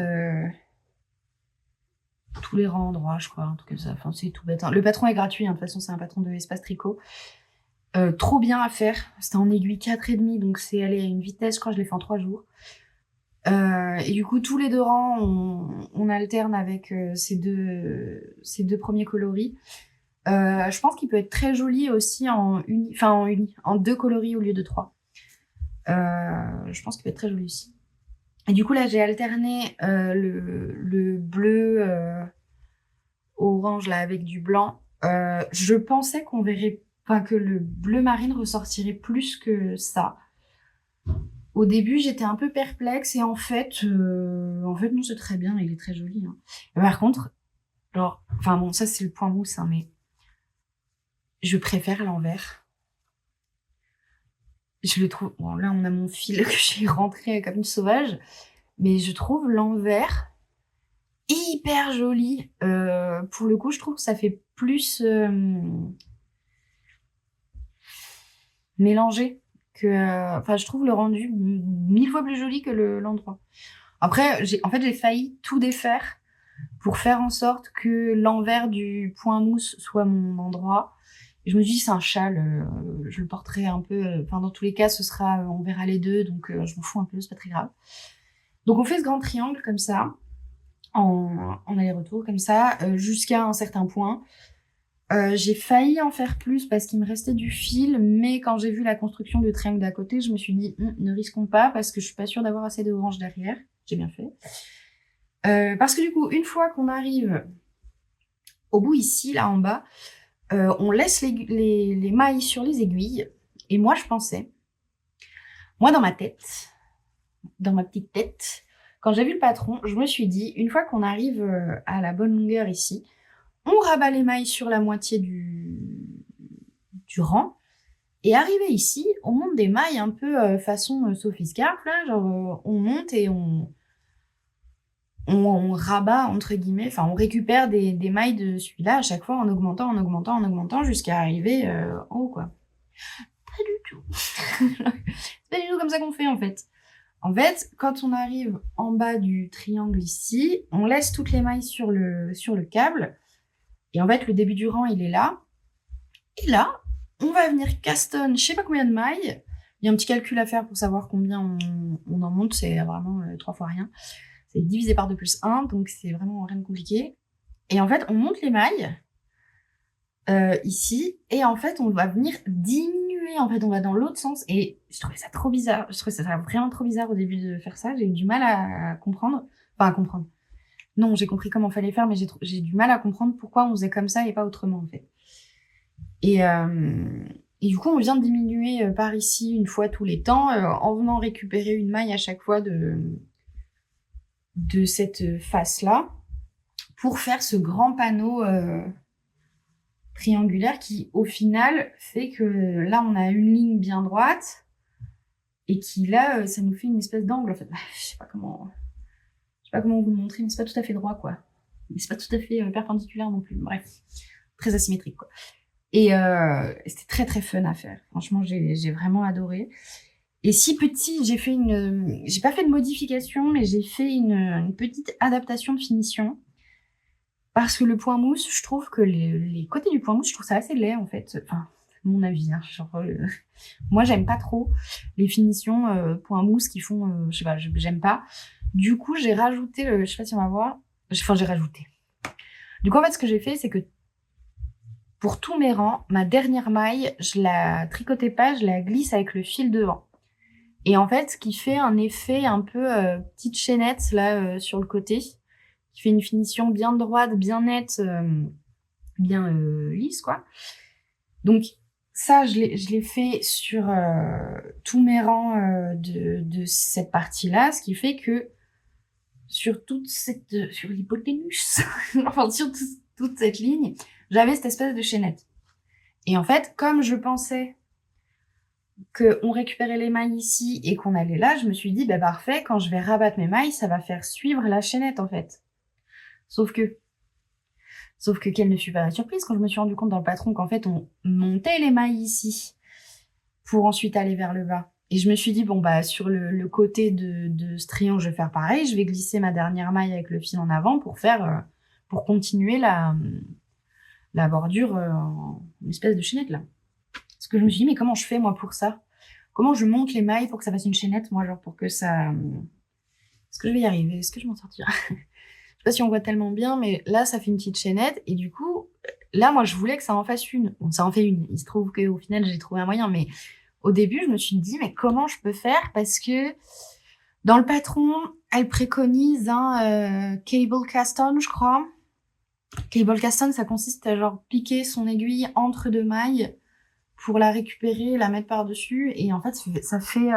tous les rangs droits, je crois, un truc comme ça. Enfin, c'est tout bête. Hein. Le patron est gratuit, hein. De toute façon, c'est un patron de Espace Tricot. Trop bien à faire. C'était en aiguille 4,5, donc c'est allé à une vitesse, je crois que je l'ai fait en 3 jours. Et du coup, tous les 2 rangs, on alterne avec ces deux premiers coloris. Je pense qu'il peut être très joli aussi en 2 coloris au lieu de 3. Je pense qu'il peut être très joli aussi. Et du coup, là, j'ai alterné le bleu orange là avec du blanc. Je pensais qu'on verrait, que le bleu marine ressortirait plus que ça. Au début, j'étais un peu perplexe et en fait, non, c'est très bien, il est très joli. Hein. Mais par contre, ça c'est le point mousse, hein, mais je préfère l'envers. Je le trouve. Bon, là, on a mon fil que j'ai rentré comme une sauvage, mais je trouve l'envers hyper joli. Pour le coup, je trouve que ça fait plus mélangé que. Je trouve le rendu 1000 fois plus joli que l'endroit. Après, j'ai failli tout défaire pour faire en sorte que l'envers du point mousse soit mon endroit. Et je me suis dit, c'est un châle, je le porterai un peu. Dans tous les cas, on verra les deux, donc je m'en fous un peu, c'est pas très grave. Donc on fait ce grand triangle comme ça, en aller-retour comme ça, jusqu'à un certain point. J'ai failli en faire plus parce qu'il me restait du fil, mais quand j'ai vu la construction du triangle d'à côté, je me suis dit, ne risquons pas parce que je suis pas sûre d'avoir assez d'orange derrière. J'ai bien fait. Parce que du coup, une fois qu'on arrive au bout ici, là en bas, on laisse les mailles sur les aiguilles. Et moi, dans ma tête, dans ma petite tête, quand j'ai vu le patron, je me suis dit, une fois qu'on arrive à la bonne longueur ici, on rabat les mailles sur la moitié du rang. Et arrivé ici, on monte des mailles un peu façon Sophie Scarf, là, genre on monte et on rabat, entre guillemets, on récupère des mailles de celui-là à chaque fois en augmentant jusqu'à arriver en haut, quoi. Pas du tout. C'est pas du tout comme ça qu'on fait, en fait. En fait, quand on arrive en bas du triangle ici, on laisse toutes les mailles sur le câble. Et en fait, le début du rang, il est là. Et là, on va venir castonne, je sais pas combien de mailles. Il y a un petit calcul à faire pour savoir combien on en monte. C'est vraiment 3 fois rien. C'est divisé par 2 plus 1, donc c'est vraiment rien de compliqué. Et en fait, on monte les mailles ici, et en fait, on va venir diminuer. En fait, on va dans l'autre sens. Et je trouvais ça trop bizarre. Je trouvais ça vraiment trop bizarre au début de faire ça. J'ai eu du mal à comprendre. Enfin, à comprendre. Non, j'ai compris comment fallait faire, mais j'ai du mal à comprendre pourquoi on faisait comme ça et pas autrement, en fait. Et du coup, on vient de diminuer par ici une fois tous les temps, en venant récupérer une maille à chaque fois de cette face-là, pour faire ce grand panneau triangulaire qui, au final, fait que là, on a une ligne bien droite et qui, là, ça nous fait une espèce d'angle. En fait, je sais pas comment vous le montrer, mais c'est pas tout à fait droit, quoi. Mais c'est pas tout à fait perpendiculaire non plus. Bref, très asymétrique, quoi. Et c'était très, très fun à faire. Franchement, j'ai vraiment adoré. Et si petit, j'ai pas fait de modification, mais j'ai fait une petite adaptation de finition. Parce que le point mousse, je trouve que les côtés du point mousse, je trouve ça assez laid, en fait. Enfin, mon avis, hein. Moi, j'aime pas trop les finitions point mousse qui font, je sais pas, j'aime pas. Du coup, j'ai rajouté, je sais pas si on va voir. J'ai rajouté. Du coup, en fait, ce que j'ai fait, c'est que pour tous mes rangs, ma dernière maille, je la tricotais pas, je la glisse avec le fil devant. Et en fait, ce qui fait un effet un peu petite chaînette là sur le côté, qui fait une finition bien droite, bien nette, bien lisse, quoi. Donc ça, je l'ai fait sur tous mes rangs de cette partie-là, ce qui fait que sur l'hypoténuse, enfin sur toute cette ligne, j'avais cette espèce de chaînette. Et en fait, comme je pensais qu'on récupérait les mailles ici et qu'on allait là, je me suis dit, bah parfait, quand je vais rabattre mes mailles, ça va faire suivre la chaînette, en fait. Sauf que quelle ne fut pas la surprise quand je me suis rendu compte dans le patron qu'en fait, on montait les mailles ici pour ensuite aller vers le bas. Et je me suis dit, bon, bah, sur le côté de ce triangle, je vais faire pareil. Je vais glisser ma dernière maille avec le fil en avant pour continuer la bordure en espèce de chaînette, là. Parce que je me suis dit, mais comment je fais, moi, pour ça? Comment je monte les mailles pour que ça fasse une chaînette, moi, genre, pour que ça... Est-ce que je vais y arriver? Est-ce que je m'en sortirai? Je sais pas si on voit tellement bien, mais là, ça fait une petite chaînette. Et du coup, là, moi, je voulais que ça en fasse une. Bon, ça en fait une. Il se trouve qu'au final, j'ai trouvé un moyen. Mais au début, je me suis dit, mais comment je peux faire? Parce que dans le patron, elle préconise un cable cast-on, je crois. Cable cast-on, ça consiste à genre piquer son aiguille entre deux mailles pour la récupérer, la mettre par-dessus. Et en fait, ça fait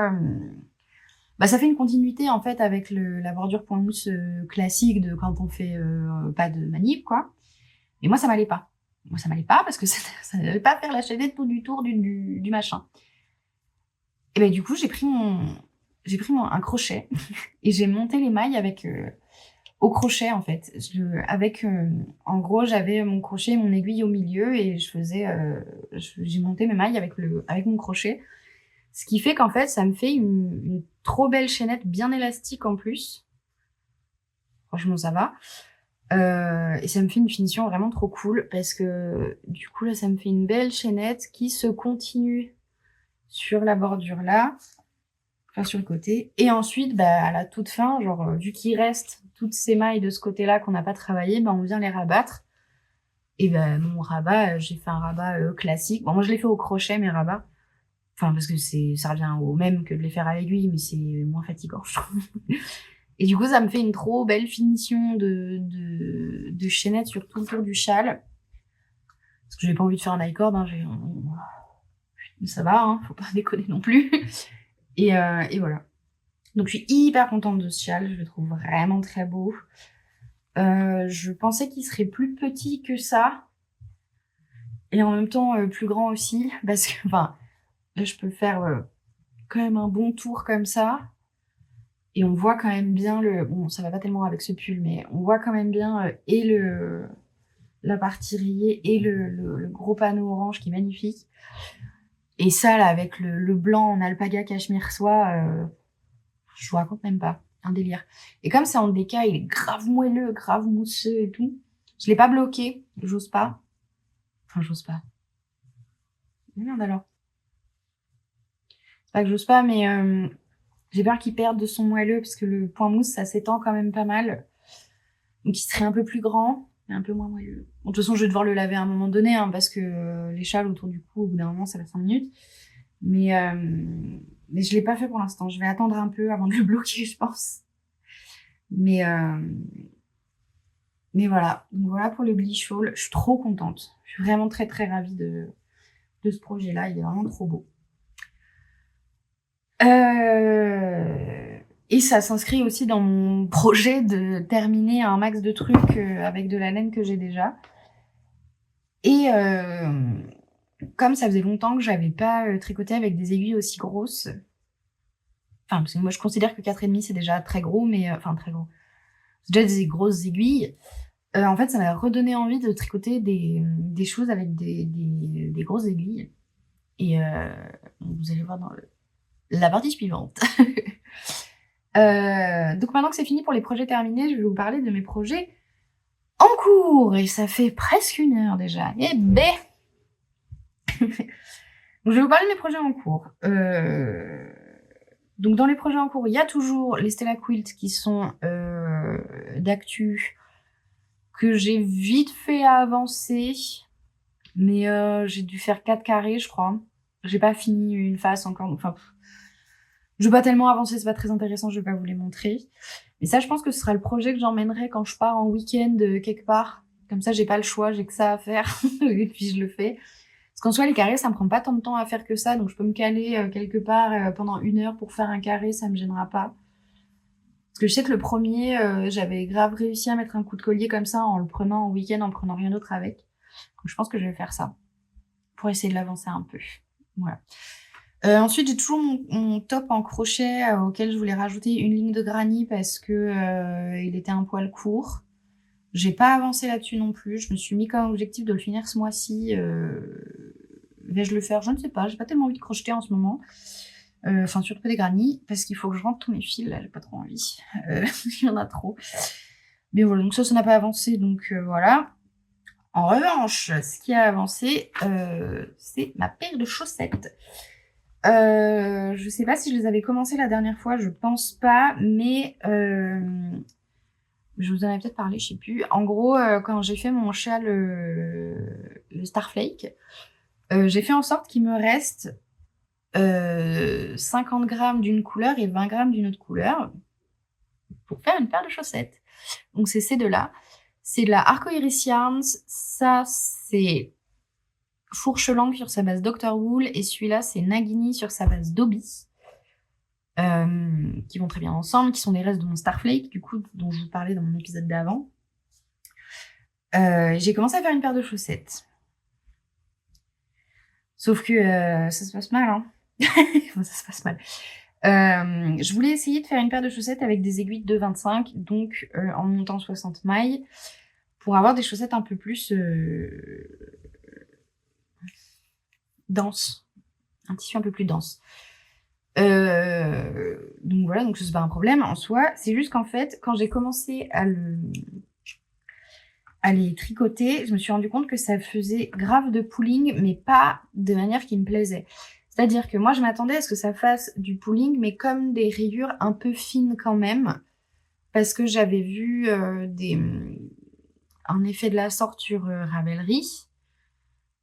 une continuité en fait avec la bordure point mousse classique de quand on fait pas de manip, quoi. Mais moi, ça m'allait pas. Moi, ça m'allait pas parce que ça n'allait pas faire la chaînette tout du tour du machin. Et ben du coup, j'ai pris un crochet et j'ai monté les mailles avec au crochet en fait. En gros, j'avais mon crochet et mon aiguille au milieu et j'ai monté mes mailles avec mon crochet. Ce qui fait qu'en fait, ça me fait une trop belle chaînette bien élastique en plus. Franchement, ça va. Et ça me fait une finition vraiment trop cool parce que du coup, là, ça me fait une belle chaînette qui se continue sur la bordure là, enfin sur le côté. Et ensuite, à la toute fin, genre, vu qu'il reste toutes ces mailles de ce côté-là qu'on n'a pas travaillé, on vient les rabattre. Et mon rabat, j'ai fait un rabat classique. Bon, moi, je l'ai fait au crochet, mes rabats. Enfin, parce que ça revient au même que de les faire à l'aiguille, mais c'est moins fatigant, je trouve. Et du coup, ça me fait une trop belle finition de chaînette sur tout le tour du châle. Parce que j'ai pas envie de faire un I-cord, hein, ça va, hein, faut pas déconner non plus. Et voilà. Donc, je suis hyper contente de ce châle, je le trouve vraiment très beau. Je pensais qu'il serait plus petit que ça. Et en même temps, plus grand aussi. Parce que, enfin, là, je peux faire quand même un bon tour comme ça. Et on voit quand même bien bon, ça va pas tellement avec ce pull, mais on voit quand même bien la partie rayée et le gros panneau orange qui est magnifique. Et ça, là, avec le blanc en alpaga cachemire soie, je vous raconte même pas. Un délire. Et comme c'est en déca, il est grave moelleux, grave mousseux et tout. Je l'ai pas bloqué, j'ose pas. Enfin, j'ose pas. Merde alors. C'est pas que j'ose pas, mais j'ai peur qu'il perde de son moelleux parce que le point mousse, ça s'étend quand même pas mal. Donc, il serait un peu plus grand, mais un peu moins moelleux. Bon, de toute façon, je vais devoir le laver à un moment donné, hein, parce que les châles autour du cou, au bout d'un moment, ça va 5 minutes. Mais je l'ai pas fait pour l'instant. Je vais attendre un peu avant de le bloquer, je pense. Mais voilà. Donc, voilà pour le Bleach Haul. Je suis trop contente. Je suis vraiment très, très ravie de ce projet-là. Il est vraiment trop beau. Et ça s'inscrit aussi dans mon projet de terminer un max de trucs avec de la laine que j'ai déjà. Et comme ça faisait longtemps que j'avais pas tricoté avec des aiguilles aussi grosses, enfin, parce que moi je considère que 4,5 c'est déjà très gros, mais enfin très gros. C'est déjà des grosses aiguilles. En fait, ça m'a redonné envie de tricoter des choses avec des grosses aiguilles. Et vous allez voir dans la partie suivante. Donc maintenant que c'est fini pour les projets terminés, je vais vous parler de mes projets en cours. Et ça fait presque 1 heure déjà. Eh ben donc, je vais vous parler de mes projets en cours. Donc dans les projets en cours, il y a toujours les Stella Quilt qui sont d'actu, que j'ai vite fait avancer. Mais j'ai dû faire 4 carrés, je crois. J'ai pas fini une face encore. Enfin, je vais pas tellement avancer, c'est pas très intéressant, je vais pas vous les montrer. Mais ça, je pense que ce sera le projet que j'emmènerai quand je pars en week-end quelque part. Comme ça, j'ai pas le choix, j'ai que ça à faire. Et puis je le fais. Parce qu'en soi, les carrés, ça me prend pas tant de temps à faire que ça. Donc je peux me caler quelque part pendant 1 heure pour faire un carré, ça me gênera pas. Parce que je sais que le premier, j'avais grave réussi à mettre un coup de collier comme ça en le prenant en week-end, en prenant rien d'autre avec. Donc je pense que je vais faire ça. Pour essayer de l'avancer un peu. Voilà. Ensuite, j'ai toujours mon top en crochet auquel je voulais rajouter une ligne de granny parce que il était un poil court. J'ai pas avancé là-dessus non plus. Je me suis mis comme objectif de le finir ce mois-ci. Vais-je le faire? Je ne sais pas. J'ai pas tellement envie de crocheter en ce moment. Enfin, surtout des granny, parce qu'il faut que je rentre tous mes fils. Là, j'ai pas trop envie. Il y en a trop. Mais voilà, donc ça n'a pas avancé. Donc voilà. En revanche, ce qui a avancé, c'est ma paire de chaussettes. Je sais pas si je les avais commencées la dernière fois, je pense pas, mais je vous en avais peut-être parlé, je sais plus. En gros, quand j'ai fait mon châle, le Starflake, j'ai fait en sorte qu'il me reste 50 grammes d'une couleur et 20 grammes d'une autre couleur pour faire une paire de chaussettes. Donc c'est ces deux-là. C'est de la Arcoiris Yarns. Ça, c'est Fourche Langue sur sa base Dr. Wool. Et celui-là, c'est Nagini sur sa base Dobby. Qui vont très bien ensemble, qui sont les restes de mon Starflake, du coup, dont je vous parlais dans mon épisode d'avant. J'ai commencé à faire une paire de chaussettes. Sauf que ça se passe mal, hein. Enfin, ça se passe mal. Je voulais essayer de faire une paire de chaussettes avec des aiguilles de 25, donc en montant 60 mailles, pour avoir des chaussettes un peu plus denses. Un tissu un peu plus dense. Donc voilà, donc c'est pas un problème en soi. C'est juste qu'en fait, quand j'ai commencé à les tricoter, je me suis rendu compte que ça faisait grave de pooling, mais pas de manière qui me plaisait. C'est-à-dire que moi, je m'attendais à ce que ça fasse du pooling, mais comme des rayures un peu fines quand même, parce que j'avais vu un effet de la sorte sur Ravelry.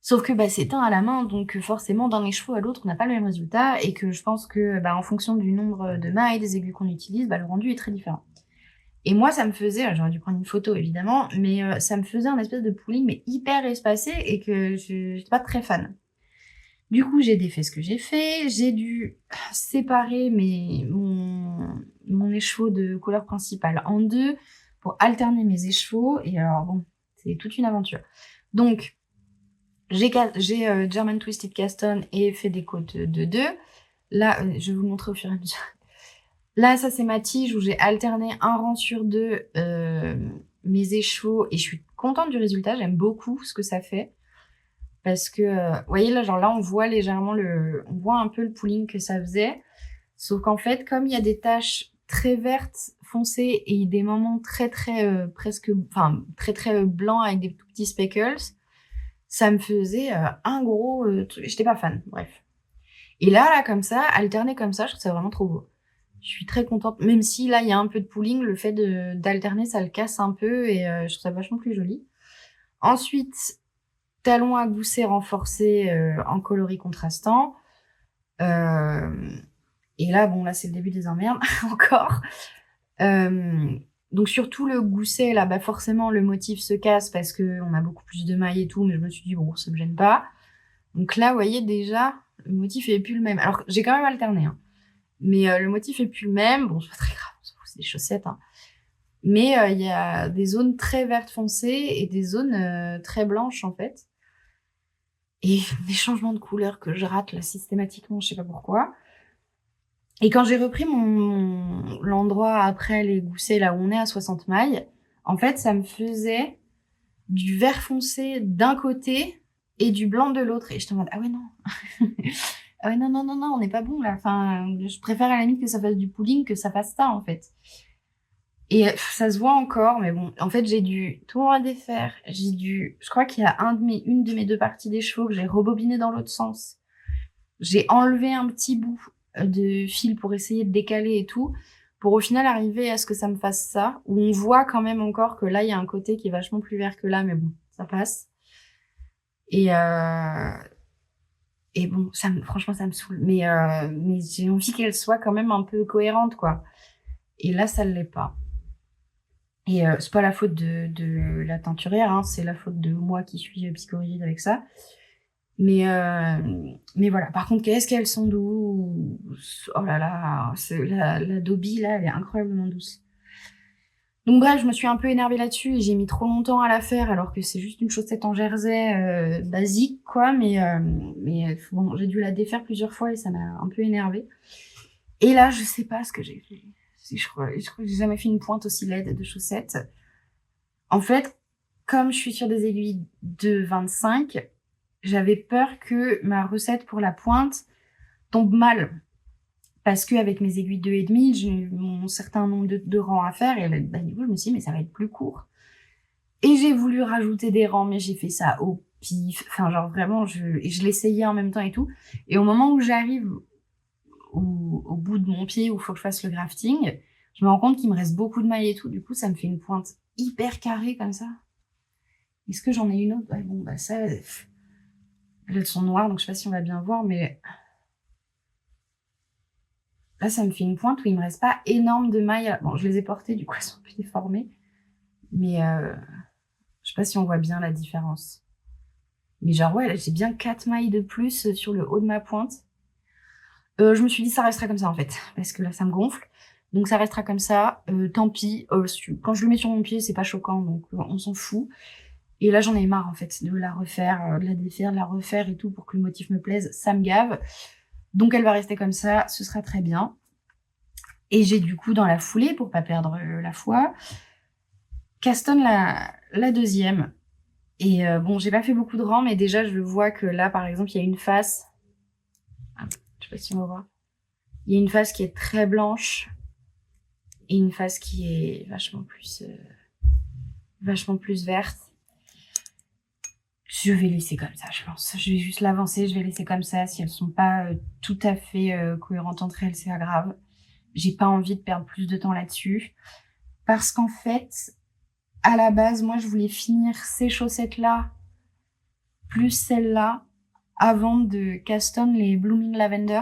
Sauf que c'est teint à la main, donc forcément d'un écheveau à l'autre, on n'a pas le même résultat, et que je pense que en fonction du nombre de mailles, des aiguilles qu'on utilise, le rendu est très différent. Et moi, ça me faisait, j'aurais dû prendre une photo évidemment, mais ça me faisait un espèce de pooling mais hyper espacé et que j'étais pas très fan. Du coup, j'ai défait ce que j'ai fait, j'ai dû séparer mon écheveau de couleur principale en deux pour alterner mes écheveaux, et alors bon, c'est toute une aventure. Donc, j'ai German Twisted Cast On et fait des côtes de 2. Là, je vais vous le montrer au fur et à mesure. Là, ça, c'est ma tige où j'ai alterné un rang sur deux mes écheveaux et je suis contente du résultat. J'aime beaucoup ce que ça fait. Parce que, vous voyez, là, on voit légèrement on voit un peu le pooling que ça faisait. Sauf qu'en fait, comme il y a des taches très vertes foncées et des moments très, très, très, très blancs avec des tout petits speckles, ça me faisait un gros truc. J'étais pas fan, bref. Et là, comme ça, alterner comme ça, je trouve ça vraiment trop beau. Je suis très contente, même si là, il y a un peu de pooling, le fait d'alterner, ça le casse un peu et je trouve ça vachement plus joli. Ensuite, talons à gousset renforcés en coloris contrastant. Et là, là, c'est le début des emmerdes, encore. Donc, surtout le gousset, là, forcément, le motif se casse parce qu'on a beaucoup plus de mailles et tout, mais je me suis dit, bon, ça me gêne pas. Donc là, vous voyez, déjà, le motif est plus le même. Alors, j'ai quand même alterné, hein. Mais le motif est plus le même. Bon, c'est pas très grave, c'est des chaussettes, hein. Mais il y a des zones très vertes foncées et des zones très blanches, en fait. Et des changements de couleur que je rate, là, systématiquement, je sais pas pourquoi. Et quand j'ai repris l'endroit après les goussets, là où on est à 60 mailles, en fait, ça me faisait du vert foncé d'un côté et du blanc de l'autre. Et je te demande, ah ouais, non. Ah ouais, non, non, non, non, on n'est pas bon, là. Enfin, je préfère à la limite que ça fasse du pooling que ça fasse ça, en fait. Et ça se voit encore, mais bon, en fait, j'ai dû tout redéfaire. Je crois qu'il y a une de mes deux parties des chevaux que j'ai rebobiné dans l'autre sens. J'ai enlevé un petit bout de fil pour essayer de décaler et tout, pour au final arriver à ce que ça me fasse ça, où on voit quand même encore que là, il y a un côté qui est vachement plus vert que là, mais bon, ça passe. Et bon, franchement, ça me saoule. Mais j'ai envie qu'elle soit quand même un peu cohérente, quoi. Et là, ça ne l'est pas. Et c'est pas la faute de la teinturière, hein, c'est la faute de moi qui suis psychorigide avec ça. Mais voilà. Par contre, qu'est-ce qu'elles sont douces. Oh là là, la Dobby, là, elle est incroyablement douce. Donc bref, je me suis un peu énervée là-dessus et j'ai mis trop longtemps à la faire alors que c'est juste une chaussette en jersey basique, quoi. Mais bon, j'ai dû la défaire plusieurs fois et ça m'a un peu énervée. Et là, je sais pas ce que j'ai fait. Je crois que j'ai jamais fait une pointe aussi laide de chaussettes. En fait, comme je suis sur des aiguilles de 25, j'avais peur que ma recette pour la pointe tombe mal. Parce qu'avec mes aiguilles de 2,5, j'ai mon certain nombre de rangs à faire. Et bah, du coup, je me suis dit, mais ça va être plus court. Et j'ai voulu rajouter des rangs, mais j'ai fait ça au pif. Enfin, genre vraiment, je l'essayais en même temps et tout. Et au moment où j'arrive au bout de mon pied où il faut que je fasse le grafting, je me rends compte qu'il me reste beaucoup de mailles et tout. Du coup, ça me fait une pointe hyper carrée comme ça. Est-ce que j'en ai une autre? Ouais, bon, bah ça... Elles sont noires, donc je sais pas si on va bien voir, mais... Là, ça me fait une pointe où il me reste pas énorme de mailles. Bon, je les ai portées, du coup, elles sont un peu déformées. Mais je sais pas si on voit bien la différence. Mais genre, ouais, là, j'ai bien 4 mailles de plus sur le haut de ma pointe. Je me suis dit, ça restera comme ça, en fait. Parce que là, ça me gonfle. Donc, ça restera comme ça. Tant pis. Quand je le mets sur mon pied, c'est pas choquant, donc on s'en fout. Et là, j'en ai marre, en fait, de la refaire, de la défaire, de la refaire et tout pour que le motif me plaise. Ça me gave. Donc, elle va rester comme ça. Ce sera très bien. Et j'ai du coup, dans la foulée, pour pas perdre la foi, castonne la deuxième. Et bon, j'ai pas fait beaucoup de rangs, mais déjà, je vois que là, par exemple, il y a une face. Ah, je sais pas si on va voir. Il y a une face qui est très blanche et une face qui est vachement plus verte. Je vais laisser comme ça, je pense. Je vais juste l'avancer, je vais laisser comme ça. Si elles sont pas tout à fait cohérentes entre elles, c'est pas grave. J'ai pas envie de perdre plus de temps là-dessus. Parce qu'en fait, à la base, moi, je voulais finir ces chaussettes-là, plus celles-là, avant de castonne les Blooming Lavender,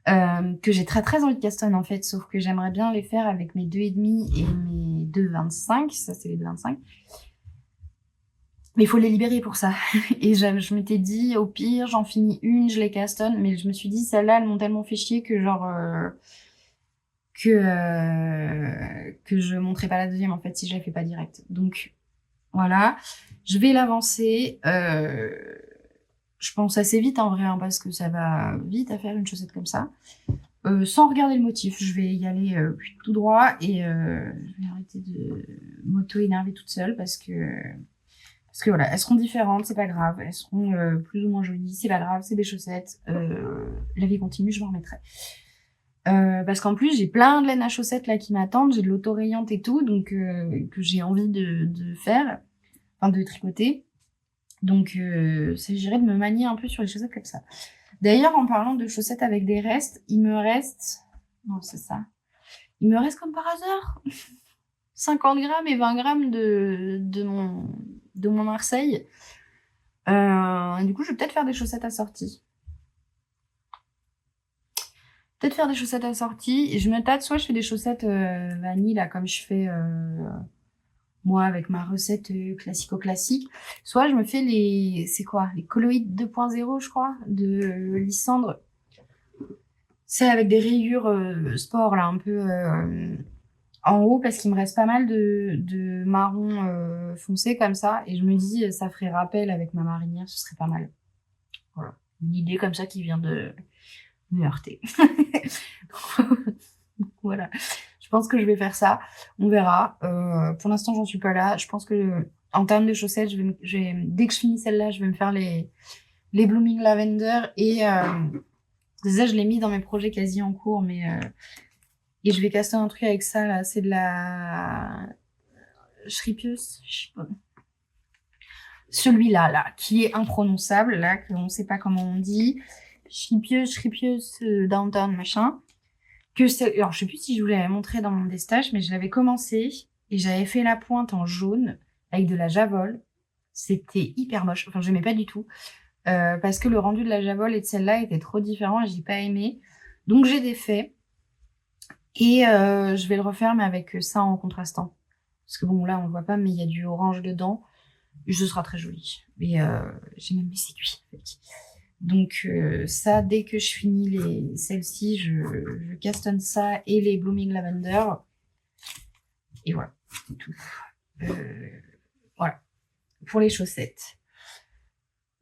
que j'ai très très envie de castonne en fait, sauf que j'aimerais bien les faire avec mes 2,5 et mes 2,25, ça c'est les 2,25. Mais il faut les libérer pour ça. Et je m'étais dit, au pire, j'en finis une, je les castonne, mais je me suis dit, celles-là, elles m'ont tellement fait chier que genre... que je montrerai pas la deuxième en fait si je la fais pas direct. Donc voilà, je vais l'avancer. Je pense assez vite en vrai, hein, parce que ça va vite à faire une chaussette comme ça. Sans regarder le motif, je vais y aller tout droit et je vais arrêter de m'auto-énerver toute seule parce que voilà, elles seront différentes, c'est pas grave. Elles seront plus ou moins jolies, c'est pas grave, c'est des chaussettes. La vie continue, je m'en remettrai. Parce qu'en plus, j'ai plein de laine à chaussettes là qui m'attendent, j'ai de l'autorayante et tout, donc que j'ai envie de faire, enfin de tricoter. Donc, il s'agirait de me manier un peu sur les chaussettes comme ça. D'ailleurs, en parlant de chaussettes avec des restes, il me reste... Non, c'est ça. Il me reste comme par hasard 50 grammes et 20 grammes de mon Marseille. Du coup, je vais peut-être faire des chaussettes assorties. Peut-être faire des chaussettes assorties. Et je me tâte, soit je fais des chaussettes vanille, là, comme je fais... moi, avec ma recette classico-classique, soit je me fais c'est quoi? Les Colloïd 2.0, je crois, de Lysandre. C'est avec des rayures sport, là, un peu en haut, parce qu'il me reste pas mal de marron foncé, comme ça. Et je me dis, ça ferait rappel avec ma marinière, ce serait pas mal. Voilà. Une idée comme ça qui vient de me heurter. Voilà. Je pense que je vais faire ça. On verra. Pour l'instant, j'en suis pas là. Je pense que en termes de chaussettes, dès que je finis celle-là, je vais me faire les Blooming Lavender et ça, je l'ai mis dans mes projets quasi en cours, mais et je vais casser un truc avec ça là. C'est de la Schripius, je sais pas. Celui-là, là, qui est imprononçable, là, qu'on sait pas comment on dit. Schripius, Downtown, machin. Alors, je sais plus si je vous l'avais montré dans mon destage, mais je l'avais commencé et j'avais fait la pointe en jaune avec de la javole. C'était hyper moche. Enfin, j'aimais pas du tout. Parce que le rendu de la javole et de celle-là était trop différent et j'ai pas aimé. Donc, j'ai défait. Et je vais le refaire, mais avec ça en contrastant. Parce que bon, là, on le voit pas, mais il y a du orange dedans. Ce sera très joli. Et j'ai même mes aiguilles avec. Donc ça, dès que je finis celles-ci, je castonne ça et les Blooming Lavender. Et voilà. C'est tout. Voilà, pour les chaussettes.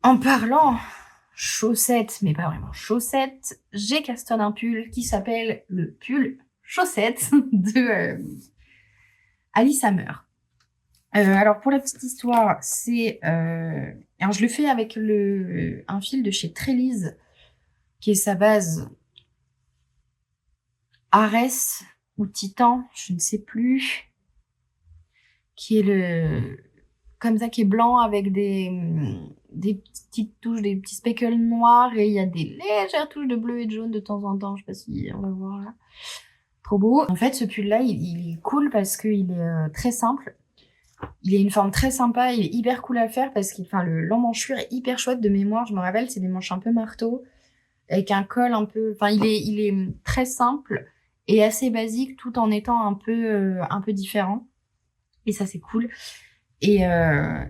En parlant chaussettes, mais pas vraiment chaussettes, j'ai castonné un pull qui s'appelle le pull chaussette de Alice Hammer. Alors pour la petite histoire, c'est alors je le fais avec un fil de chez Trelise qui est sa base Ares ou Titan, je ne sais plus, qui est comme ça, qui est blanc avec des petites touches, des petits speckles noirs, et il y a des légères touches de bleu et de jaune de temps en temps. Je sais pas si on va voir là. Trop beau. En fait, ce pull-là, il est cool parce qu'il est très simple. Il a une forme très sympa, il est hyper cool à faire parce que l'emmanchure est hyper chouette de mémoire. Je me rappelle, c'est des manches un peu marteau, avec un col un peu... Enfin, il est très simple et assez basique tout en étant un peu différent. Et ça, c'est cool. Et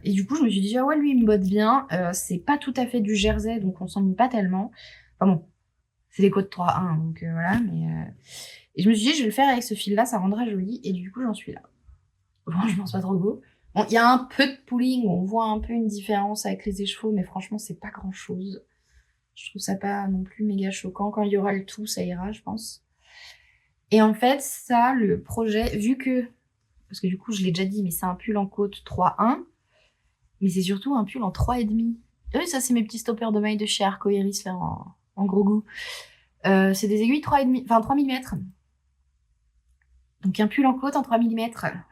du coup, je me suis dit, ah ouais, lui, il me botte bien. C'est pas tout à fait du jersey, donc on s'ennuie pas tellement. Enfin bon, c'est des côtes 3-1, donc voilà. Et je me suis dit, je vais le faire avec ce fil-là, ça rendra joli. Et du coup, j'en suis là. Franchement, c'est pas trop beau. Bon, il y a un peu de pooling, on voit un peu une différence avec les écheveaux, mais franchement, c'est pas grand-chose. Je trouve ça pas non plus méga choquant. Quand il y aura le tout, ça ira, je pense. Et en fait, ça, le projet, parce que du coup, je l'ai déjà dit, mais c'est un pull en côte 3-1, mais c'est surtout un pull en 3,5. Oui, ça, c'est mes petits stoppers de mailles de chez Arcoiris, là, en gros goût. C'est des aiguilles 3,5, enfin 3 mm. Donc un pull en côte en 3 mm.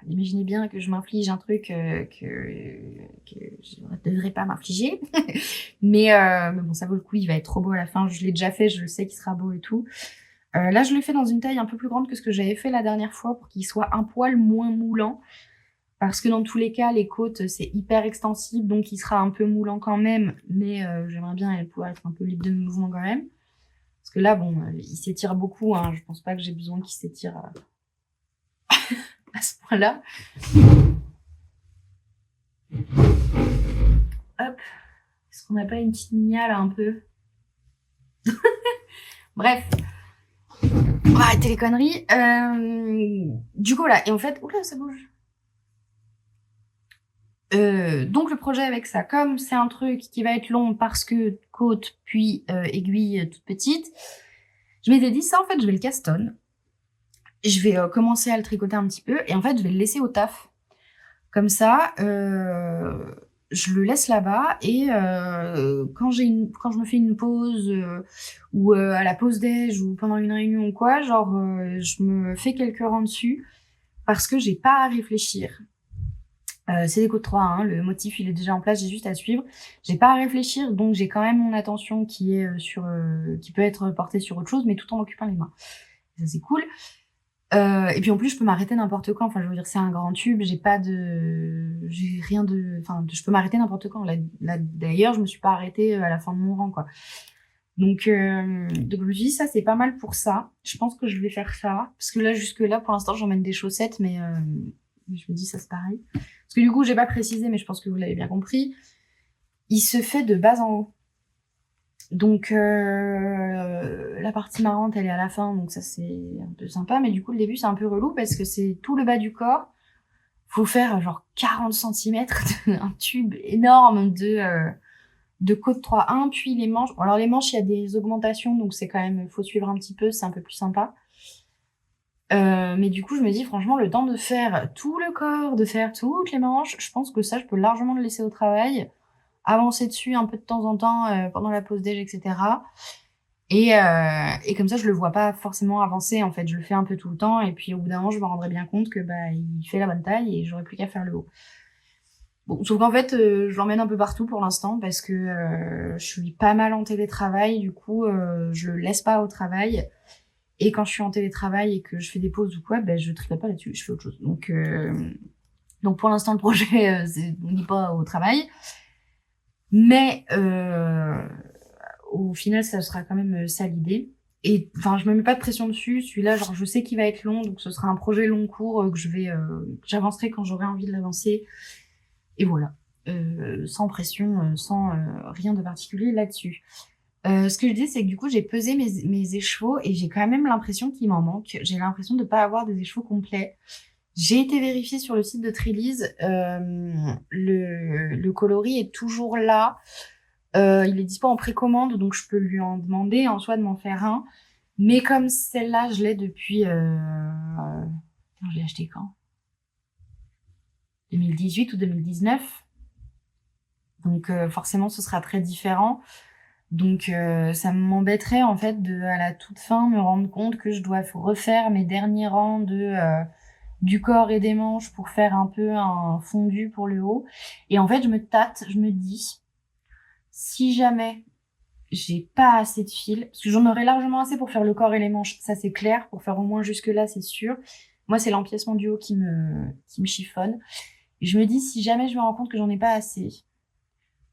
Imaginez bien que je m'inflige un truc que je ne devrais pas m'infliger. mais bon, ça vaut le coup, il va être trop beau à la fin. Je l'ai déjà fait, je le sais qu'il sera beau et tout. Là, je l'ai fait dans une taille un peu plus grande que ce que j'avais fait la dernière fois pour qu'il soit un poil moins moulant. Parce que dans tous les cas, les côtes, c'est hyper extensible, donc il sera un peu moulant quand même. Mais j'aimerais bien pouvoir être un peu libre de mouvement quand même. Parce que là, bon, il s'étire beaucoup. Hein. Je pense pas que j'ai besoin qu'il s'étire à ce point-là. Hop. Est-ce qu'on n'a pas une petite mia là un peu? Bref. On va arrêter les conneries. Du coup, là. Et en fait, oula, ça bouge. Donc le projet avec ça, comme c'est un truc qui va être long parce que côte puis aiguille toute petite, je m'étais dit ça en fait je vais le castonne. Je vais commencer à le tricoter un petit peu et en fait je vais le laisser au taf. Comme ça, je le laisse là-bas et quand je me fais une pause ou à la pause déj ou pendant une réunion ou quoi, genre je me fais quelques rangs dessus parce que j'ai pas à réfléchir. C'est des côtes 3, hein, le motif il est déjà en place, j'ai juste à suivre. J'ai pas à réfléchir, donc j'ai quand même mon attention qui est qui peut être portée sur autre chose, mais tout en occupant les mains. Ça c'est cool. Et puis en plus je peux m'arrêter n'importe quand. Enfin je veux dire c'est un grand tube, j'ai rien de, enfin je peux m'arrêter n'importe quand. Là d'ailleurs je me suis pas arrêtée à la fin de mon rang quoi. Donc je me dis ça c'est pas mal pour ça. Je pense que je vais faire ça parce que là jusque là pour l'instant j'emmène des chaussettes, mais je me dis ça c'est pareil. Parce que du coup j'ai pas précisé, mais je pense que vous l'avez bien compris. Il se fait de bas en haut. Donc la partie marrante elle est à la fin, donc ça c'est un peu sympa, mais du coup le début c'est un peu relou parce que c'est tout le bas du corps. Faut faire genre 40 cm un tube énorme de côte 3-1, puis les manches. Alors les manches il y a des augmentations, donc c'est quand même, faut suivre un petit peu, c'est un peu plus sympa. Mais du coup je me dis franchement le temps de faire tout le corps, de faire toutes les manches, je pense que ça je peux largement le laisser au travail, avancer dessus un peu de temps en temps pendant la pause déj, etc. Et comme ça, je le vois pas forcément avancer, en fait. Je le fais un peu tout le temps, et puis au bout d'un moment, je me rendrai bien compte que il fait la bonne taille et j'aurai plus qu'à faire le haut. Bon, sauf qu'en fait, je l'emmène un peu partout pour l'instant parce que je suis pas mal en télétravail, du coup, je le laisse pas au travail. Et quand je suis en télétravail et que je fais des pauses ou quoi, je tricote pas là-dessus, je fais autre chose. Donc pour l'instant, le projet, on n'est pas au travail. Mais au final, ça sera quand même ça l'idée. Et enfin, je me mets pas de pression dessus. Celui-là, genre, je sais qu'il va être long, donc ce sera un projet long cours que j'avancerai quand j'aurai envie de l'avancer. Et voilà, sans pression, sans rien de particulier là-dessus. Ce que je dis, c'est que du coup, j'ai pesé mes écheveaux et j'ai quand même l'impression qu'il m'en manque. J'ai l'impression de pas avoir des écheveaux complets. J'ai été vérifier sur le site de Trelise, le coloris est toujours là. Il est dispo en précommande, donc je peux lui en demander en soi de m'en faire un. Mais comme celle-là, je l'ai depuis... je l'ai acheté quand 2018 ou 2019. Donc forcément, ce sera très différent. Donc ça m'embêterait en fait de, à la toute fin, me rendre compte que je dois refaire mes derniers rangs du corps et des manches pour faire un peu un fondu pour le haut. Et en fait, je me tâte, je me dis, si jamais j'ai pas assez de fil, parce que j'en aurais largement assez pour faire le corps et les manches, ça c'est clair, pour faire au moins jusque-là, c'est sûr. Moi, c'est l'empiècement du haut qui me chiffonne. Et je me dis, si jamais je me rends compte que j'en ai pas assez,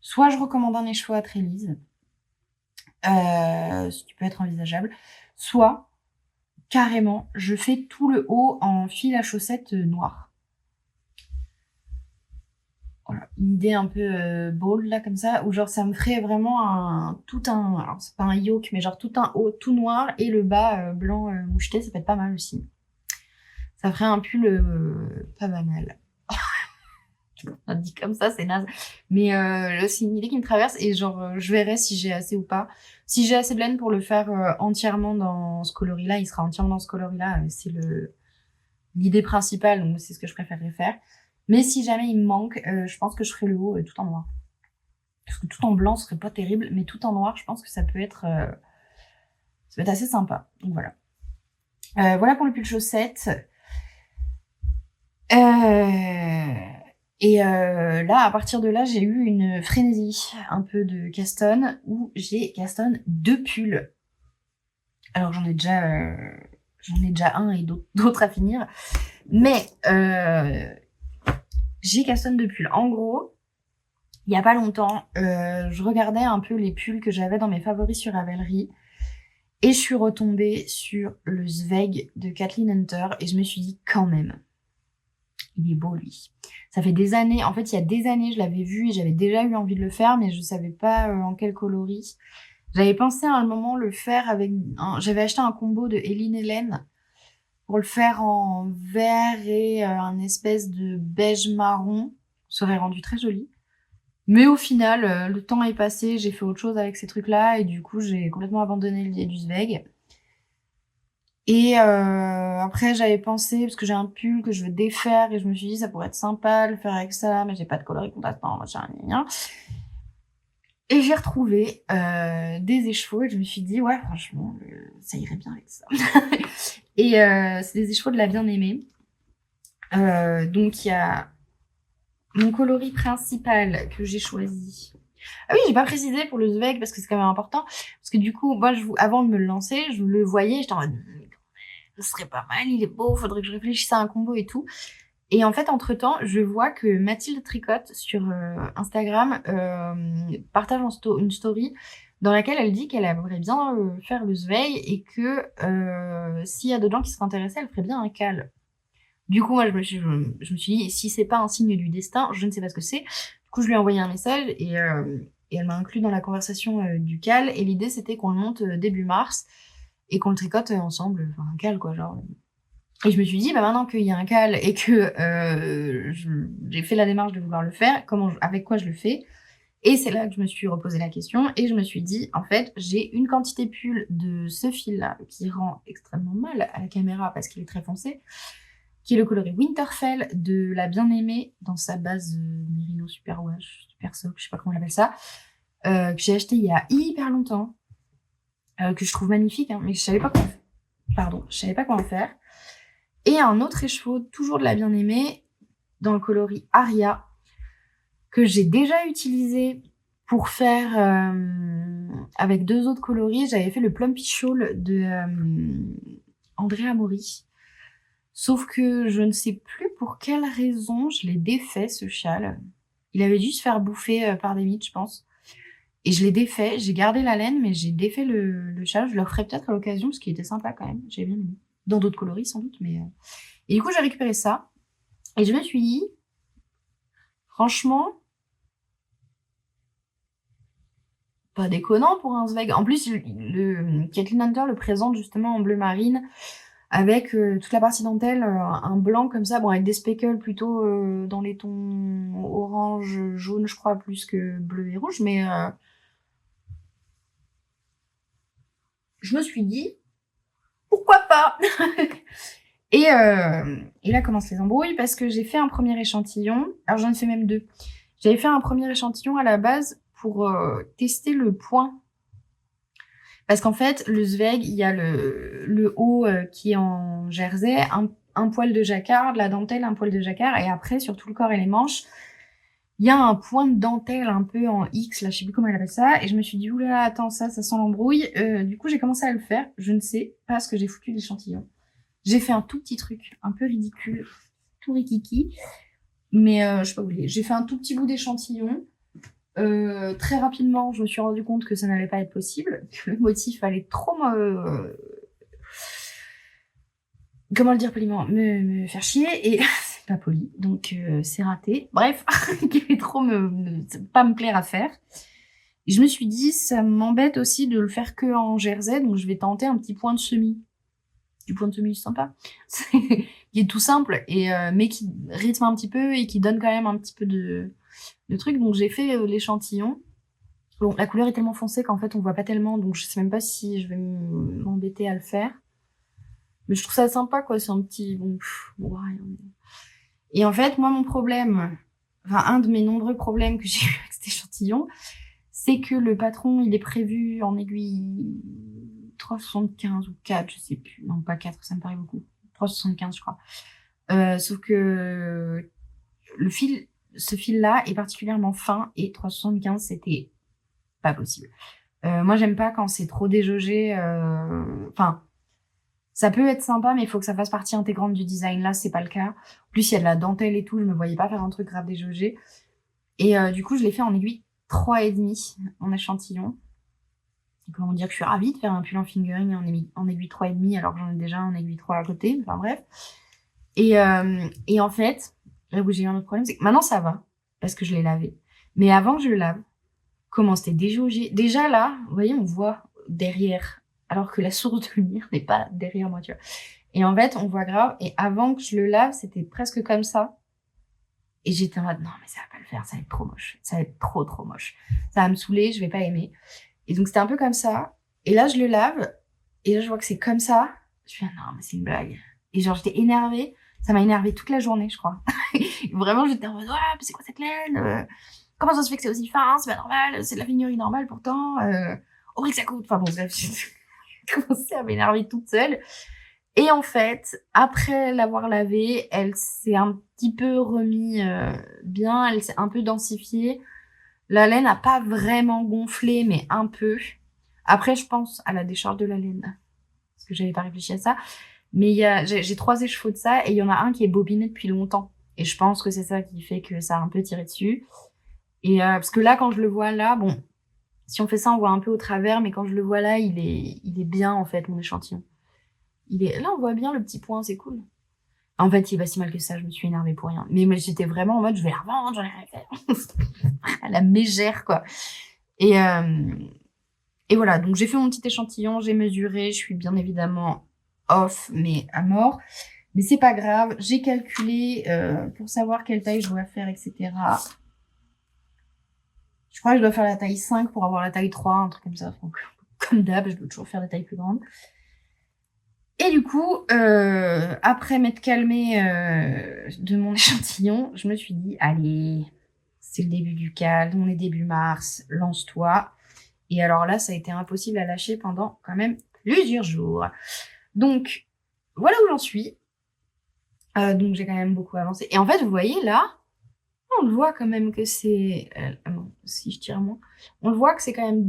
soit je recommande un écheveau à Trélise, ce qui peut être envisageable, soit carrément, je fais tout le haut en fil à chaussettes noir. Voilà, une idée un peu bold là comme ça, où genre ça me ferait vraiment alors c'est pas un yoke, mais genre tout un haut tout noir et le bas blanc moucheté, ça peut être pas mal aussi. Ça ferait un pull pas banal. Dit comme ça, c'est naze. Mais c'est une idée qui me traverse et genre je verrai si j'ai assez ou pas. Si j'ai assez de laine pour le faire entièrement dans ce coloris-là, il sera entièrement dans ce coloris-là. C'est l'idée principale, donc c'est ce que je préférerais faire. Mais si jamais il me manque, je pense que je ferai le haut tout en noir. Parce que tout en blanc, ce serait pas terrible, mais tout en noir, je pense que ça peut être assez sympa. Donc voilà. Voilà pour le pull chaussette. Et là, à partir de là, j'ai eu une frénésie un peu de Caston, où j'ai Caston 2 pulls. Alors j'en ai déjà un et d'autres à finir. Mais j'ai Caston 2 pulls. En gros, il y a pas longtemps, je regardais un peu les pulls que j'avais dans mes favoris sur Ravelry. Et je suis retombée sur le Zweig de Kathleen Hunter. Et je me suis dit, quand même, il est beau, lui. Ça fait des années, en fait, il y a des années, je l'avais vu et j'avais déjà eu envie de le faire, mais je savais pas en quel coloris. J'avais pensé à un moment le faire avec... J'avais acheté un combo de Hélène Hélène pour le faire en vert et un espèce de beige marron. Ça aurait rendu très joli. Mais au final, le temps est passé, j'ai fait autre chose avec ces trucs-là et du coup, j'ai complètement abandonné l'idée du Zweig. Et après, j'avais pensé, parce que j'ai un pull que je veux défaire, et je me suis dit, ça pourrait être sympa de le faire avec ça, mais j'ai pas de coloris contrastant, machin, gna. Et j'ai retrouvé des écheveaux, et je me suis dit, ouais, franchement, ça irait bien avec ça. Et c'est des écheveaux de la bien-aimée. Donc, il y a mon coloris principal que j'ai choisi. Ah oui, j'ai pas précisé pour le Zweig, parce que c'est quand même important. Parce que du coup, moi, avant de me le lancer, je le voyais, j'étais en mode... ce serait pas mal, il est beau, faudrait que je réfléchisse à un combo et tout. Et en fait, entre-temps, je vois que Mathilde Tricotte sur Instagram partage une story dans laquelle elle dit qu'elle aimerait bien faire le Zweig et que s'il y a d'autres gens qui seraient intéressés, elle ferait bien un cal. Du coup, moi, je me suis dit, si c'est pas un signe du destin, je ne sais pas ce que c'est. Du coup, je lui ai envoyé un message et elle m'a inclus dans la conversation du cal. Et l'idée, c'était qu'on le monte début mars et qu'on le tricote ensemble, enfin un cal quoi, genre. Et je me suis dit, bah maintenant qu'il y a un cal et que j'ai fait la démarche de vouloir le faire, avec quoi je le fais? Et c'est là que je me suis reposé la question et je me suis dit, en fait, j'ai une quantité pull de ce fil-là qui rend extrêmement mal à la caméra parce qu'il est très foncé, qui est le coloris Winterfell de la bien-aimée dans sa base Merino Superwash, Super Sock, je sais pas comment on appelle ça, que j'ai acheté il y a hyper longtemps, que je trouve magnifique, hein, mais je savais pas quoi en faire. Et un autre écheveau, toujours de la bien-aimée, dans le coloris Aria, que j'ai déjà utilisé pour faire avec 2 autres coloris. J'avais fait le Plumpy Shawl de Andrea Mori. Sauf que je ne sais plus pour quelle raison je l'ai défait, ce châle. Il avait dû se faire bouffer par des mites, je pense. Et je l'ai défait, j'ai gardé la laine, mais j'ai défait le châle. Je le referai peut-être à l'occasion, parce qu'il était sympa quand même. J'ai bien aimé. Dans d'autres coloris, sans doute, mais... Et du coup, j'ai récupéré ça. Et je me suis dit, franchement, pas déconnant pour un Zweig. En plus, Kathleen Hunter le présente justement en bleu marine, avec toute la partie dentelle, un blanc comme ça, bon, avec des speckles plutôt dans les tons orange, jaune, je crois, plus que bleu et rouge, mais je me suis dit, pourquoi pas? Et là commencent les embrouilles parce que j'ai fait un premier échantillon. Alors j'en ai fait même 2. J'avais fait un premier échantillon à la base pour tester le point. Parce qu'en fait, le Zweig, il y a le haut qui est en jersey, un poil de jacquard, de la dentelle, un poil de jacquard, et après, sur tout le corps et les manches, il y a un point de dentelle un peu en X, là, je sais plus comment elle appelle ça, et je me suis dit, oulala, attends, ça sent l'embrouille. Du coup, j'ai commencé à le faire. Je ne sais pas ce que j'ai foutu l'échantillon. J'ai fait un tout petit truc, un peu ridicule, tout rikiki, mais je sais pas où il est. J'ai fait un tout petit bout d'échantillon. Très rapidement, je me suis rendu compte que ça n'allait pas être possible, que le motif allait trop comment le dire poliment, me faire chier, et c'est pas poli, donc c'est raté. Bref, qu'il allait trop pas me plaire à faire. Et je me suis dit, ça m'embête aussi de le faire que en jersey, donc je vais tenter un petit point de semis. Du point de semis sympa, qui est tout simple, et mais qui rythme un petit peu et qui donne quand même un petit peu de truc. Donc j'ai fait l'échantillon. Bon, la couleur est tellement foncée qu'en fait on voit pas tellement, donc je sais même pas si je vais m'embêter à le faire. Mais je trouve ça sympa, quoi. C'est un petit bon, rien. Et en fait, moi, mon problème, enfin un de mes nombreux problèmes que j'ai eu avec cet échantillon, c'est que le patron, il est prévu en aiguille 3,75 ou 4, je sais plus. Non, pas 4, ça me paraît beaucoup. 3,75, je crois. Sauf que ce fil-là est particulièrement fin, et 3,75, c'était pas possible. Moi, j'aime pas quand c'est trop déjaugé. Enfin, ça peut être sympa, mais il faut que ça fasse partie intégrante du design. Là, c'est pas le cas. En plus, il y a de la dentelle et tout. Je me voyais pas faire un truc grave déjaugé. Et du coup, je l'ai fait en aiguille 3,5 en échantillon. Et comment dire que je suis ravie de faire un pull en fingering en aiguille 3,5 alors que j'en ai déjà en aiguille 3 à côté. Enfin bref. Et en fait, là où j'ai eu un autre problème, c'est que maintenant ça va, parce que je l'ai lavé. Mais avant que je le lave, comment c'était déjaugé. Déjà là, vous voyez, on voit derrière, alors que la source de lumière n'est pas derrière moi, tu vois. Et en fait, on voit grave. Et avant que je le lave, c'était presque comme ça. Et j'étais en mode, non, mais ça va pas le faire, ça va être trop moche. Ça va être trop, trop moche. Ça va me saouler, je vais pas aimer. Et donc, c'était un peu comme ça. Et là, je le lave. Et là, je vois que c'est comme ça. Je fais, non, mais c'est une blague. Et genre, j'étais énervée. Ça m'a énervée toute la journée, je crois. Vraiment, j'étais en mode, ouais, mais c'est quoi cette laine? Comment ça se fait que c'est aussi fin? C'est pas normal. C'est de la figurine normale pourtant. Au prix que ça coûte. Enfin bon, bref, j'ai commencé à m'énerver toute seule. Et en fait, après l'avoir lavée, elle s'est un petit peu remis bien. Elle s'est un peu densifiée. La laine n'a pas vraiment gonflé, mais un peu. Après, je pense à la décharge de la laine. Parce que j'avais pas réfléchi à ça. Mais j'ai 3 écheveaux de ça, et il y en a un qui est bobiné depuis longtemps. Et je pense que c'est ça qui fait que ça a un peu tiré dessus. Et parce que là, quand je le vois là, bon, si on fait ça, on voit un peu au travers, mais quand je le vois là, il est bien, en fait, mon échantillon. Là, on voit bien le petit point, c'est cool. En fait, il est pas si mal que ça, je me suis énervée pour rien. Mais j'étais vraiment en mode, je vais la revendre, j'en ai rien à faire. À la mégère, quoi. Et voilà, donc j'ai fait mon petit échantillon, j'ai mesuré, je suis bien évidemment off, mais à mort. Mais c'est pas grave, j'ai calculé pour savoir quelle taille je dois faire, etc. Je crois que je dois faire la taille 5 pour avoir la taille 3, un truc comme ça. Donc, comme d'hab, je dois toujours faire des tailles plus grandes. Et du coup, après m'être calmée de mon échantillon, je me suis dit, allez, c'est le début du calme, on est début mars, lance-toi. Et alors là, ça a été impossible à lâcher pendant quand même plusieurs jours. Donc, voilà où j'en suis. Donc, j'ai quand même beaucoup avancé. Et en fait, vous voyez là, on le voit quand même que c'est... bon, si je tire moins, on le voit que c'est quand même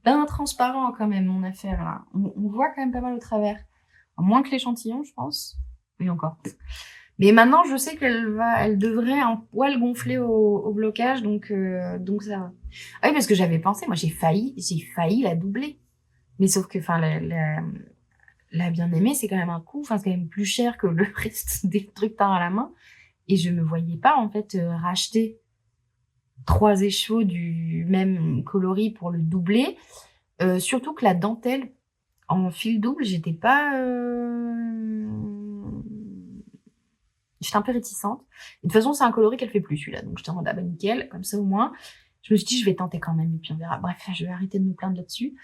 bien transparent quand même, mon affaire là. On voit quand même pas mal au travers. Moins que l'échantillon, je pense. Oui, encore. Mais maintenant, je sais elle devrait un poil gonfler au blocage, donc ça va. Ah oui, parce que j'avais pensé, moi j'ai failli la doubler. Mais sauf que, enfin, la bien-aimée, c'est quand même un coût, enfin, c'est quand même plus cher que le reste des trucs teints à la main. Et je me voyais pas, en fait, racheter 3 écheveaux du même coloris pour le doubler. Surtout que la dentelle, en fil double, j'étais pas J'étais un peu réticente. Et de toute façon, c'est un coloris qu'elle fait plus, celui-là. Donc, j'étais en mode, ah bah nickel, comme ça au moins. Je me suis dit, je vais tenter quand même, et puis on verra. Bref, je vais arrêter de me plaindre là-dessus.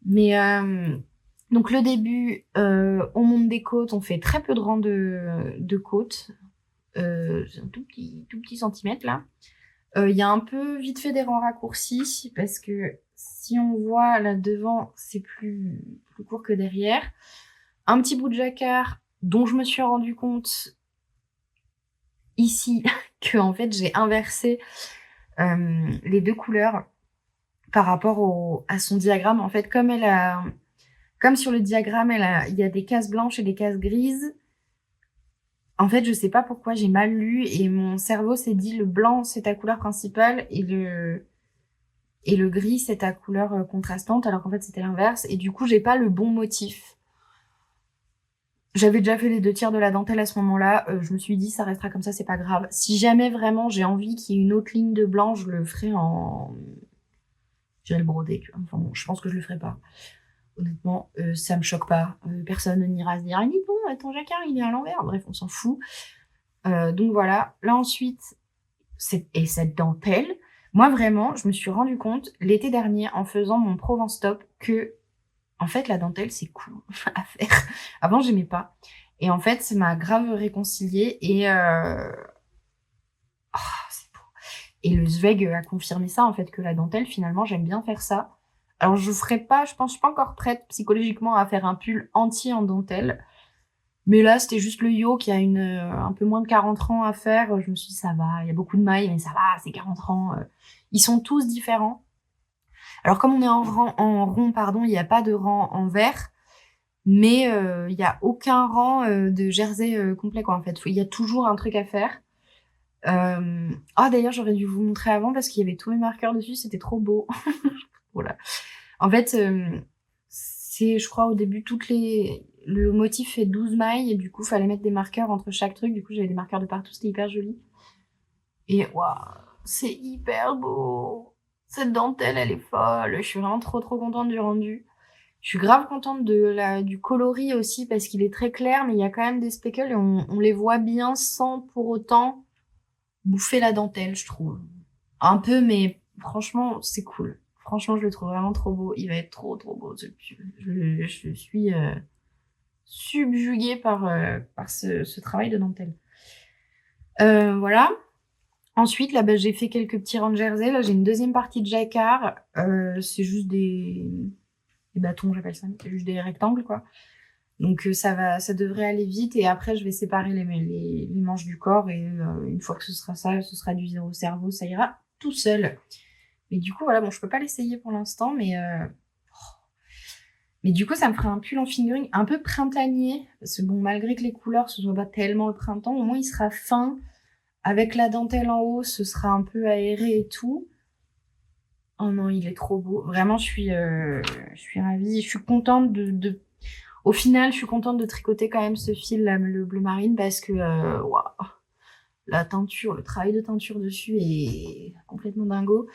Mais donc le début, on monte des côtes, on fait très peu de rangs de côtes. C'est un tout petit centimètre là. Il y a un peu vite fait des rangs raccourcis parce que si on voit là devant, c'est plus court que derrière. Un petit bout de jacquard dont je me suis rendu compte ici que en fait j'ai inversé les deux couleurs par rapport à son diagramme. En fait, comme sur le diagramme, il y a des cases blanches et des cases grises. En fait, je sais pas pourquoi j'ai mal lu et mon cerveau s'est dit le blanc c'est ta couleur principale et le gris c'est ta couleur contrastante, alors qu'en fait c'était l'inverse. Et du coup, j'ai pas le bon motif. J'avais déjà fait les 2 tiers de la dentelle à ce moment-là. Je me suis dit ça restera comme ça, c'est pas grave. Si jamais vraiment j'ai envie qu'il y ait une autre ligne de blanc, je le ferai en... Je vais le broder. Enfin bon, je pense que je le ferai pas. Honnêtement, ça me choque pas. Personne n'ira se dire ah, dis bon, ton jacquard il est à l'envers. Bref, on s'en fout. Donc voilà. Là ensuite, cette dentelle, moi vraiment, je me suis rendu compte l'été dernier en faisant mon Provence Top que en fait la dentelle c'est cool à faire. Avant j'aimais pas. Et en fait, ça m'a grave réconciliée et c'est beau. Et le Zweig a confirmé ça en fait que la dentelle finalement j'aime bien faire ça. Alors je ferai pas, je pense, je suis pas encore prête psychologiquement à faire un pull entier en dentelle. Mais là, c'était juste le yo qui a un peu moins de 40 rangs à faire. Je me suis dit, ça va, il y a beaucoup de mailles, mais ça va, c'est 40 rangs. Ils sont tous différents. Alors, comme on est en rond, pardon, il n'y a pas de rang en vert, mais il n'y a aucun rang de jersey complet, quoi, en fait. Il y a toujours un truc à faire. D'ailleurs, j'aurais dû vous montrer avant parce qu'il y avait tous mes marqueurs dessus, c'était trop beau. Voilà. En fait, c'est, je crois, au début, le motif fait 12 mailles et du coup, fallait mettre des marqueurs entre chaque truc. Du coup, j'avais des marqueurs de partout, c'était hyper joli. Et waouh, c'est hyper beau. Cette dentelle, elle est folle. Je suis vraiment trop contente du rendu. Je suis grave contente du coloris aussi parce qu'il est très clair, mais il y a quand même des speckles et on les voit bien sans pour autant bouffer la dentelle, je trouve. Un peu, mais franchement, c'est cool. Franchement, je le trouve vraiment trop beau. Il va être trop beau, ce pull. Je suis subjuguée par ce travail de dentelle. Voilà. Ensuite, là, j'ai fait quelques petits rangs de jersey. Là, j'ai une deuxième partie de jacquard. C'est juste des bâtons, j'appelle ça. C'est juste des rectangles, quoi. Donc, ça devrait aller vite. Et après, je vais séparer les manches du corps. Et une fois que ce sera du zéro cerveau. Ça ira tout seul. Mais du coup, voilà, bon, je peux pas l'essayer pour l'instant, mais du coup, ça me ferait un pull en fingering un peu printanier. Parce que bon, malgré que les couleurs, ce soit pas tellement le printemps, au moins il sera fin. Avec la dentelle en haut, ce sera un peu aéré et tout. Oh non, il est trop beau. Vraiment, je suis ravie. Je suis contente Au final, je suis contente de tricoter quand même ce fil, là, le bleu marine, parce que, waouh, la teinture, le travail de teinture dessus est complètement dingo.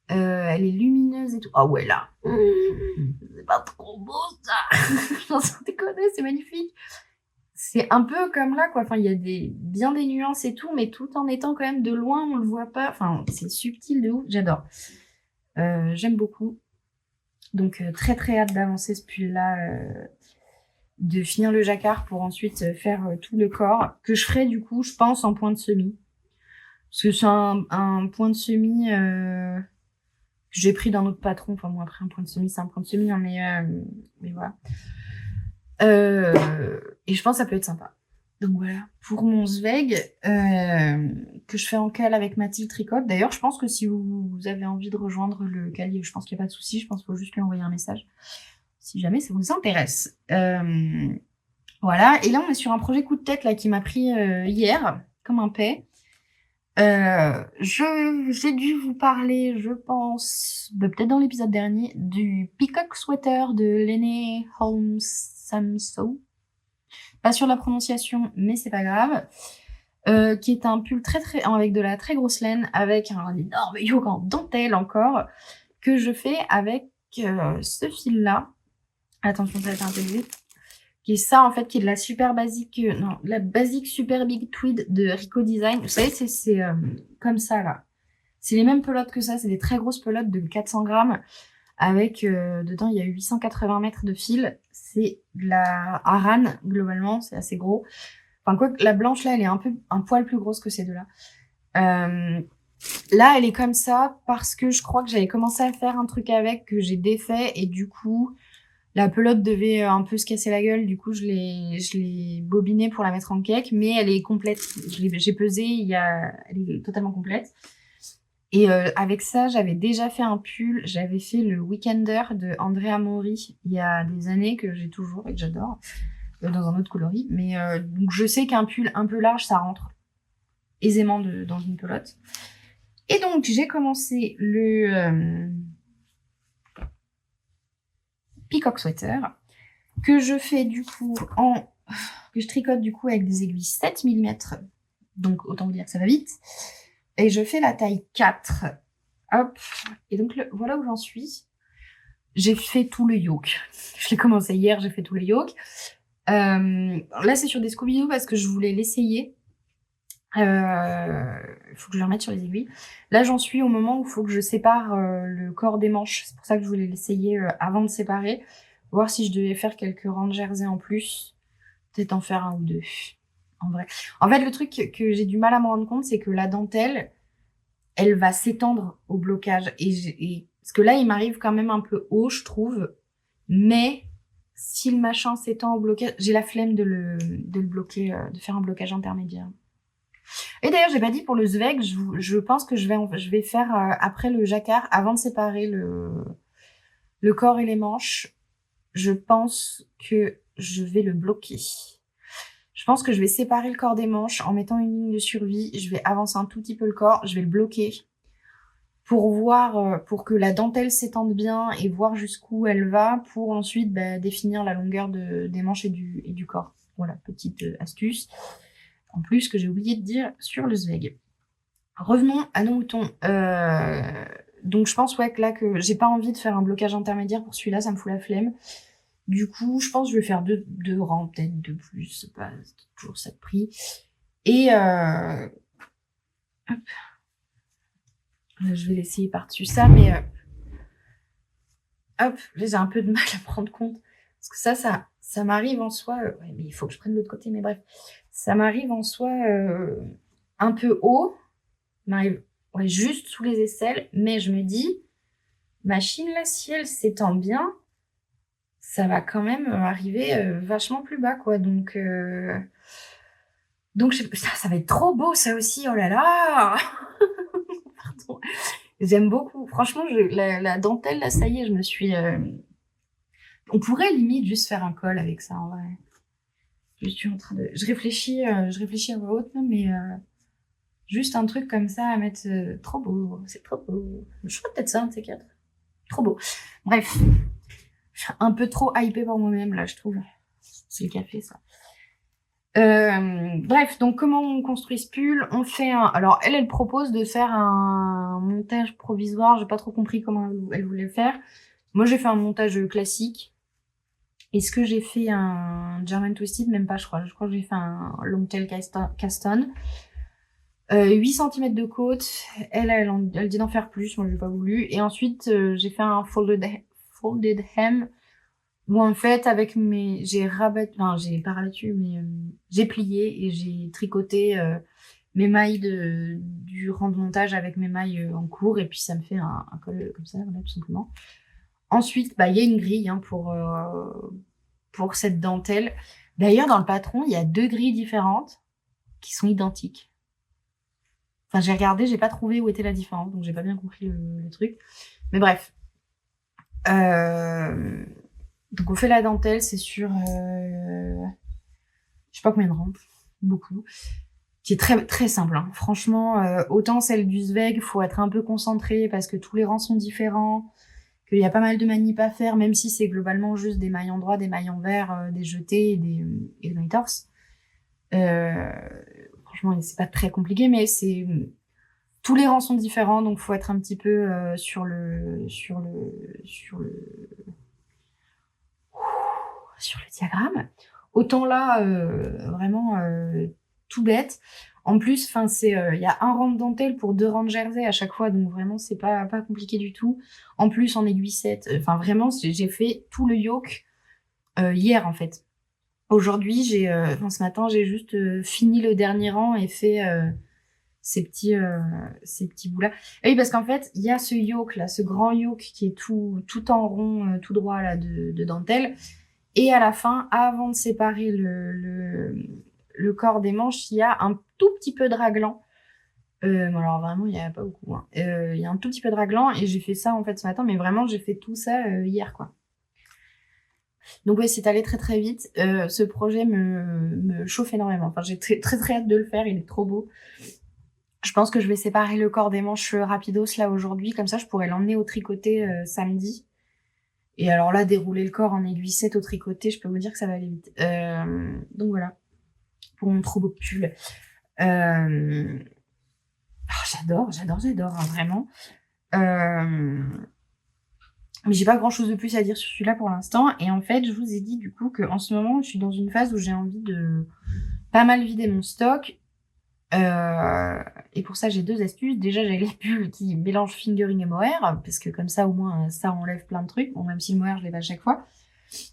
Elle est lumineuse et tout. Ah ouais, là. C'est pas trop beau, ça. Sans déconner, c'est magnifique. C'est un peu comme là, quoi. Enfin, il y a bien des nuances et tout, mais tout en étant quand même de loin, on le voit pas. Enfin, c'est subtil de ouf. J'adore. J'aime beaucoup. Donc, très hâte d'avancer ce pull-là, de finir le jacquard pour ensuite faire tout le corps, que je ferai du coup, je pense, en point de semis. Parce que c'est un point de semis que j'ai pris d'un autre patron. Enfin, bon, après, un point de semis, c'est un point de semis, hein, mais voilà. Et je pense que ça peut être sympa. Donc voilà, pour mon Zweig, que je fais en cale avec Mathilde Tricotte. D'ailleurs, je pense que si vous avez envie de rejoindre le calier, je pense qu'il n'y a pas de souci. Je pense qu'il faut juste lui envoyer un message. Si jamais ça vous intéresse. Voilà, et là, on est sur un projet coup de tête là qui m'a pris hier, comme un paix. J'ai dû vous parler, je pense, peut-être dans l'épisode dernier, du Peacock Sweater de Lene Holmes Samso. Pas sur la prononciation, mais c'est pas grave. Qui est un pull avec de la très grosse laine, avec un énorme yoke en dentelle encore, que je fais avec ce fil-là. Attention, ça va être un peu vite. qui est ça, en fait, qui est de la super basique, non, la basique super big tweed de Rico Design. Vous savez, c'est comme ça, là. C'est les mêmes pelotes que ça, c'est des très grosses pelotes de 400 grammes avec, dedans, il y a 880 mètres de fil. C'est de la Aran, globalement, c'est assez gros. Enfin, quoi que la blanche, là, elle est un poil plus grosse que ces deux-là. Là, elle est comme ça parce que je crois que j'avais commencé à faire un truc avec que j'ai défait et du coup, la pelote devait un peu se casser la gueule. Du coup, je l'ai bobinée pour la mettre en cake, mais elle est complète. J'ai pesé, elle est totalement complète. Et avec ça, j'avais déjà fait un pull. J'avais fait le Weekender de Andrea Mori il y a des années que j'ai toujours et que j'adore, dans un autre coloris. Mais donc je sais qu'un pull un peu large, ça rentre aisément dans une pelote. Et donc j'ai commencé le peacock sweater que je fais du coup que je tricote du coup avec des aiguilles 7 mm. Donc autant vous dire que ça va vite. Et je fais la taille 4. Hop. Et donc voilà où j'en suis. J'ai fait tout le yoke. Je l'ai commencé hier, j'ai fait tout le yoke. Là c'est sur des Scooby-Doo parce que je voulais l'essayer. Il faut que je le remette sur les aiguilles. Là j'en suis au moment où il faut que je sépare le corps des manches. C'est pour ça que je voulais l'essayer avant de séparer. Voir si je devais faire quelques rangs de jersey en plus. Peut-être en faire un ou deux. En vrai. En fait, le truc que j'ai du mal à me rendre compte, c'est que la dentelle, elle va s'étendre au blocage. Parce que là, il m'arrive quand même un peu haut, je trouve. Mais si le machin s'étend au blocage, j'ai la flemme de le bloquer, de faire un blocage intermédiaire. Et d'ailleurs, j'ai pas dit pour le Zweig, je pense que je vais faire après le jacquard, avant de séparer le corps et les manches. Je pense que je vais le bloquer. Je pense que je vais séparer le corps des manches en mettant une ligne de survie. Je vais avancer un tout petit peu le corps. Je vais le bloquer pour voir, pour que la dentelle s'étende bien et voir jusqu'où elle va pour ensuite définir la longueur des manches et du corps. Voilà, petite astuce. En plus, que j'ai oublié de dire sur le Zweig. Revenons à nos moutons. Donc je pense que là que j'ai pas envie de faire un blocage intermédiaire pour celui-là, ça me fout la flemme. Du coup, je pense que je vais faire deux rangs, peut-être de plus, c'est pas toujours ça de prix. Et hop. Je vais l'essayer par-dessus ça, mais hop, là j'ai un peu de mal à prendre compte. Parce que ça m'arrive en soi, ouais, mais il faut que je prenne l'autre côté, mais bref. Ça m'arrive en soi un peu haut, m'arrive juste sous les aisselles, mais je me dis, machine là, si elle s'étend bien, ça va quand même arriver vachement plus bas, quoi. Donc ça va être trop beau, ça aussi. Oh là là. Pardon. J'aime beaucoup. Franchement, la dentelle, là, ça y est, je me suis... On pourrait limite juste faire un col avec ça, en vrai. Je suis en train de... Je réfléchis à voix haute, mais juste un truc comme ça à mettre... trop beau, c'est trop beau. Je ferais peut-être ça, un de ces quatre. Trop beau. Bref. Je suis un peu trop hypée par moi-même, là, je trouve. C'est le café, ça. Bref, donc comment on construit ce pull? On fait alors elle propose de faire un montage provisoire. J'ai pas trop compris comment elle voulait le faire. Moi j'ai fait un montage classique. Est-ce que j'ai fait un German Twisted? Même pas, je crois. Je crois que j'ai fait un long tail cast on. 8 cm de côte. Elle dit d'en faire plus. Moi j'ai pas voulu. Et ensuite j'ai fait un folded hem. Où en fait, j'ai pas rabattu, mais j'ai plié et j'ai tricoté mes mailles du rang de montage avec mes mailles en cours et puis ça me fait un col comme ça, voilà, tout simplement. Ensuite, il y a une grille pour cette dentelle. D'ailleurs, dans le patron, il y a 2 grilles différentes qui sont identiques. Enfin, j'ai regardé, j'ai pas trouvé où était la différence, donc j'ai pas bien compris le truc. Mais bref. Donc on fait la dentelle, c'est sur je sais pas combien de rangs, beaucoup, qui est très très simple, hein. Franchement, autant celle du Zweig, faut être un peu concentré parce que tous les rangs sont différents, qu'il y a pas mal de manip à faire, même si c'est globalement juste des mailles endroits, des mailles envers, des jetés et des mailles torse. Franchement, c'est pas très compliqué, mais tous les rangs sont différents, donc faut être un petit peu sur le diagramme. Autant là, vraiment tout bête. En plus, enfin, il y a un rang de dentelle pour 2 rangs de jersey à chaque fois, donc vraiment, c'est pas compliqué du tout. En plus, en aiguissette, enfin, vraiment, j'ai fait tout le yoke hier, en fait. Aujourd'hui, enfin, ce matin, j'ai juste fini le dernier rang et fait ces petits bouts-là. Et oui, parce qu'en fait, il y a ce yoke là, ce grand yoke qui est tout en rond, tout droit là de dentelle. Et à la fin, avant de séparer le corps des manches, il y a un tout petit peu de raglan. Bon, alors vraiment, il n'y a pas beaucoup, hein. Il y a un tout petit peu de raglan et j'ai fait ça en fait ce matin, mais vraiment, j'ai fait tout ça hier, quoi. Donc ouais, c'est allé très très vite. Ce projet me chauffe énormément. Enfin, j'ai très très très hâte de le faire, il est trop beau. Je pense que je vais séparer le corps des manches rapidos là aujourd'hui, comme ça je pourrais l'emmener au tricoté samedi. Et alors là, dérouler le corps en aiguissette au tricoté, je peux vous dire que ça va aller vite. Donc voilà, pour mon trop beau pull. J'adore, hein, vraiment. Mais j'ai pas grand chose de plus à dire sur celui-là pour l'instant. Et en fait, je vous ai dit du coup qu'en ce moment, je suis dans une phase où j'ai envie de pas mal vider mon stock. Et pour ça, j'ai 2 astuces. Déjà, j'ai les pulls qui mélangent fingering et mohair, parce que comme ça, au moins, ça enlève plein de trucs. Bon, même si le mohair, je l'ai pas à chaque fois.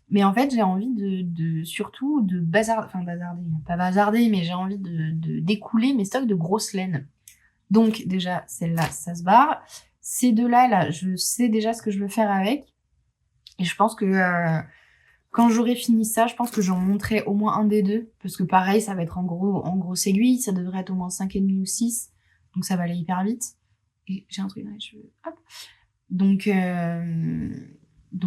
Mais en fait, j'ai envie surtout de pas bazarder, mais j'ai envie d'écouler mes stocks de grosses laines. Donc, déjà, celle-là, ça se barre. Ces deux-là, là, je sais déjà ce que je veux faire avec. Et je pense que quand j'aurai fini ça, je pense que j'en montrerai au moins un des deux. Parce que pareil, ça va être en grosse aiguille. Ça devrait être au moins 5,5 ou 6. Donc ça va aller hyper vite. Et j'ai un truc dans les cheveux. Hop. Donc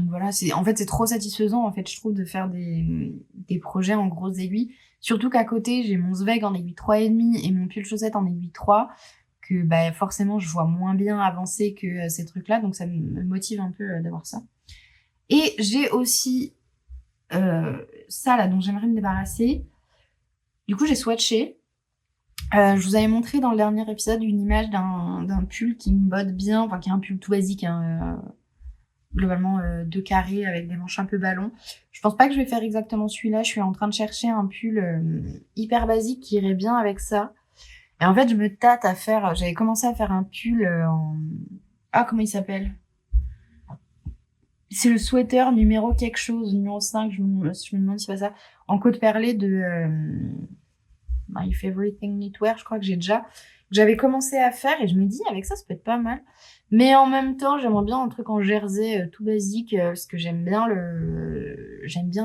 voilà, en fait, c'est trop satisfaisant, en fait, je trouve, de faire des projets en grosses aiguilles. Surtout qu'à côté, j'ai mon Zweig en aiguille 3,5 et mon pull chaussette en aiguille 3. Que bah, forcément, je vois moins bien avancer que ces trucs-là. Donc ça me motive un peu d'avoir ça. Et j'ai aussi ça là dont j'aimerais me débarrasser. Du coup, j'ai swatché. Je vous avais montré dans le dernier épisode une image d'un pull qui me botte bien, enfin qui est un pull tout basique, hein, globalement 2 carrés avec des manches un peu ballon. Je pense pas que je vais faire exactement celui-là. Je suis en train de chercher un pull hyper basique qui irait bien avec ça. Et en fait, je me tâte à faire. J'avais commencé à faire un pull en. Ah, comment il s'appelle? C'est le sweater numéro quelque chose, numéro 5, je me demande si c'est pas ça, en côte perlée de My Favorite Thing Knitwear, je crois que j'avais commencé à faire et je me dis, avec ça peut être pas mal. Mais en même temps, j'aimerais bien un truc en jersey tout basique, parce que j'aime bien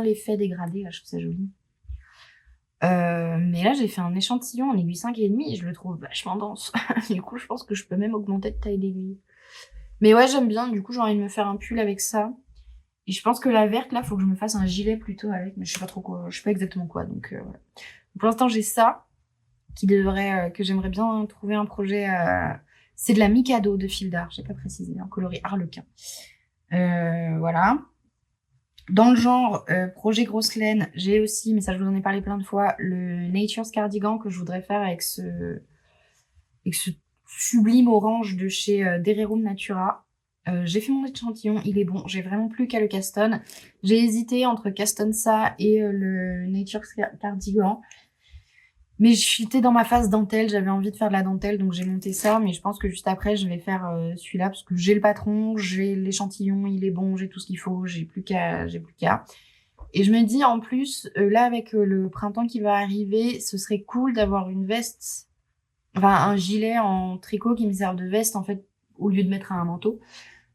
l'effet dégradé, là, je trouve ça joli. Mais là, j'ai fait un échantillon en aiguille 5,5 et je le trouve vachement dense. Du coup, je pense que je peux même augmenter de taille d'aiguille. Mais ouais, j'aime bien. Du coup, j'ai envie de me faire un pull avec ça. Et je pense que la verte, là, faut que je me fasse un gilet plutôt avec. Mais je sais pas trop quoi. Je sais pas exactement quoi. Donc, voilà. Pour l'instant, j'ai ça. Que j'aimerais bien trouver un projet. C'est de la Mikado de fil d'art. J'ai pas précisé. En coloris harlequin. Voilà. Dans le genre projet grosse laine, j'ai aussi, mais ça je vous en ai parlé plein de fois, le Nature's Cardigan que je voudrais faire avec ce sublime orange de chez Dererum Natura. J'ai fait mon échantillon, il est bon, j'ai vraiment plus qu'à le castonne. J'ai hésité entre castonne ça et le Nature's Cardigan. Mais j'étais dans ma phase dentelle, j'avais envie de faire de la dentelle, donc j'ai monté ça. Mais je pense que juste après, je vais faire celui-là parce que j'ai le patron, j'ai l'échantillon, il est bon, j'ai tout ce qu'il faut, j'ai plus qu'à. Et je me dis en plus, là avec le printemps qui va arriver, ce serait cool d'avoir une veste, enfin un gilet en tricot qui me serve de veste en fait, au lieu de mettre un manteau.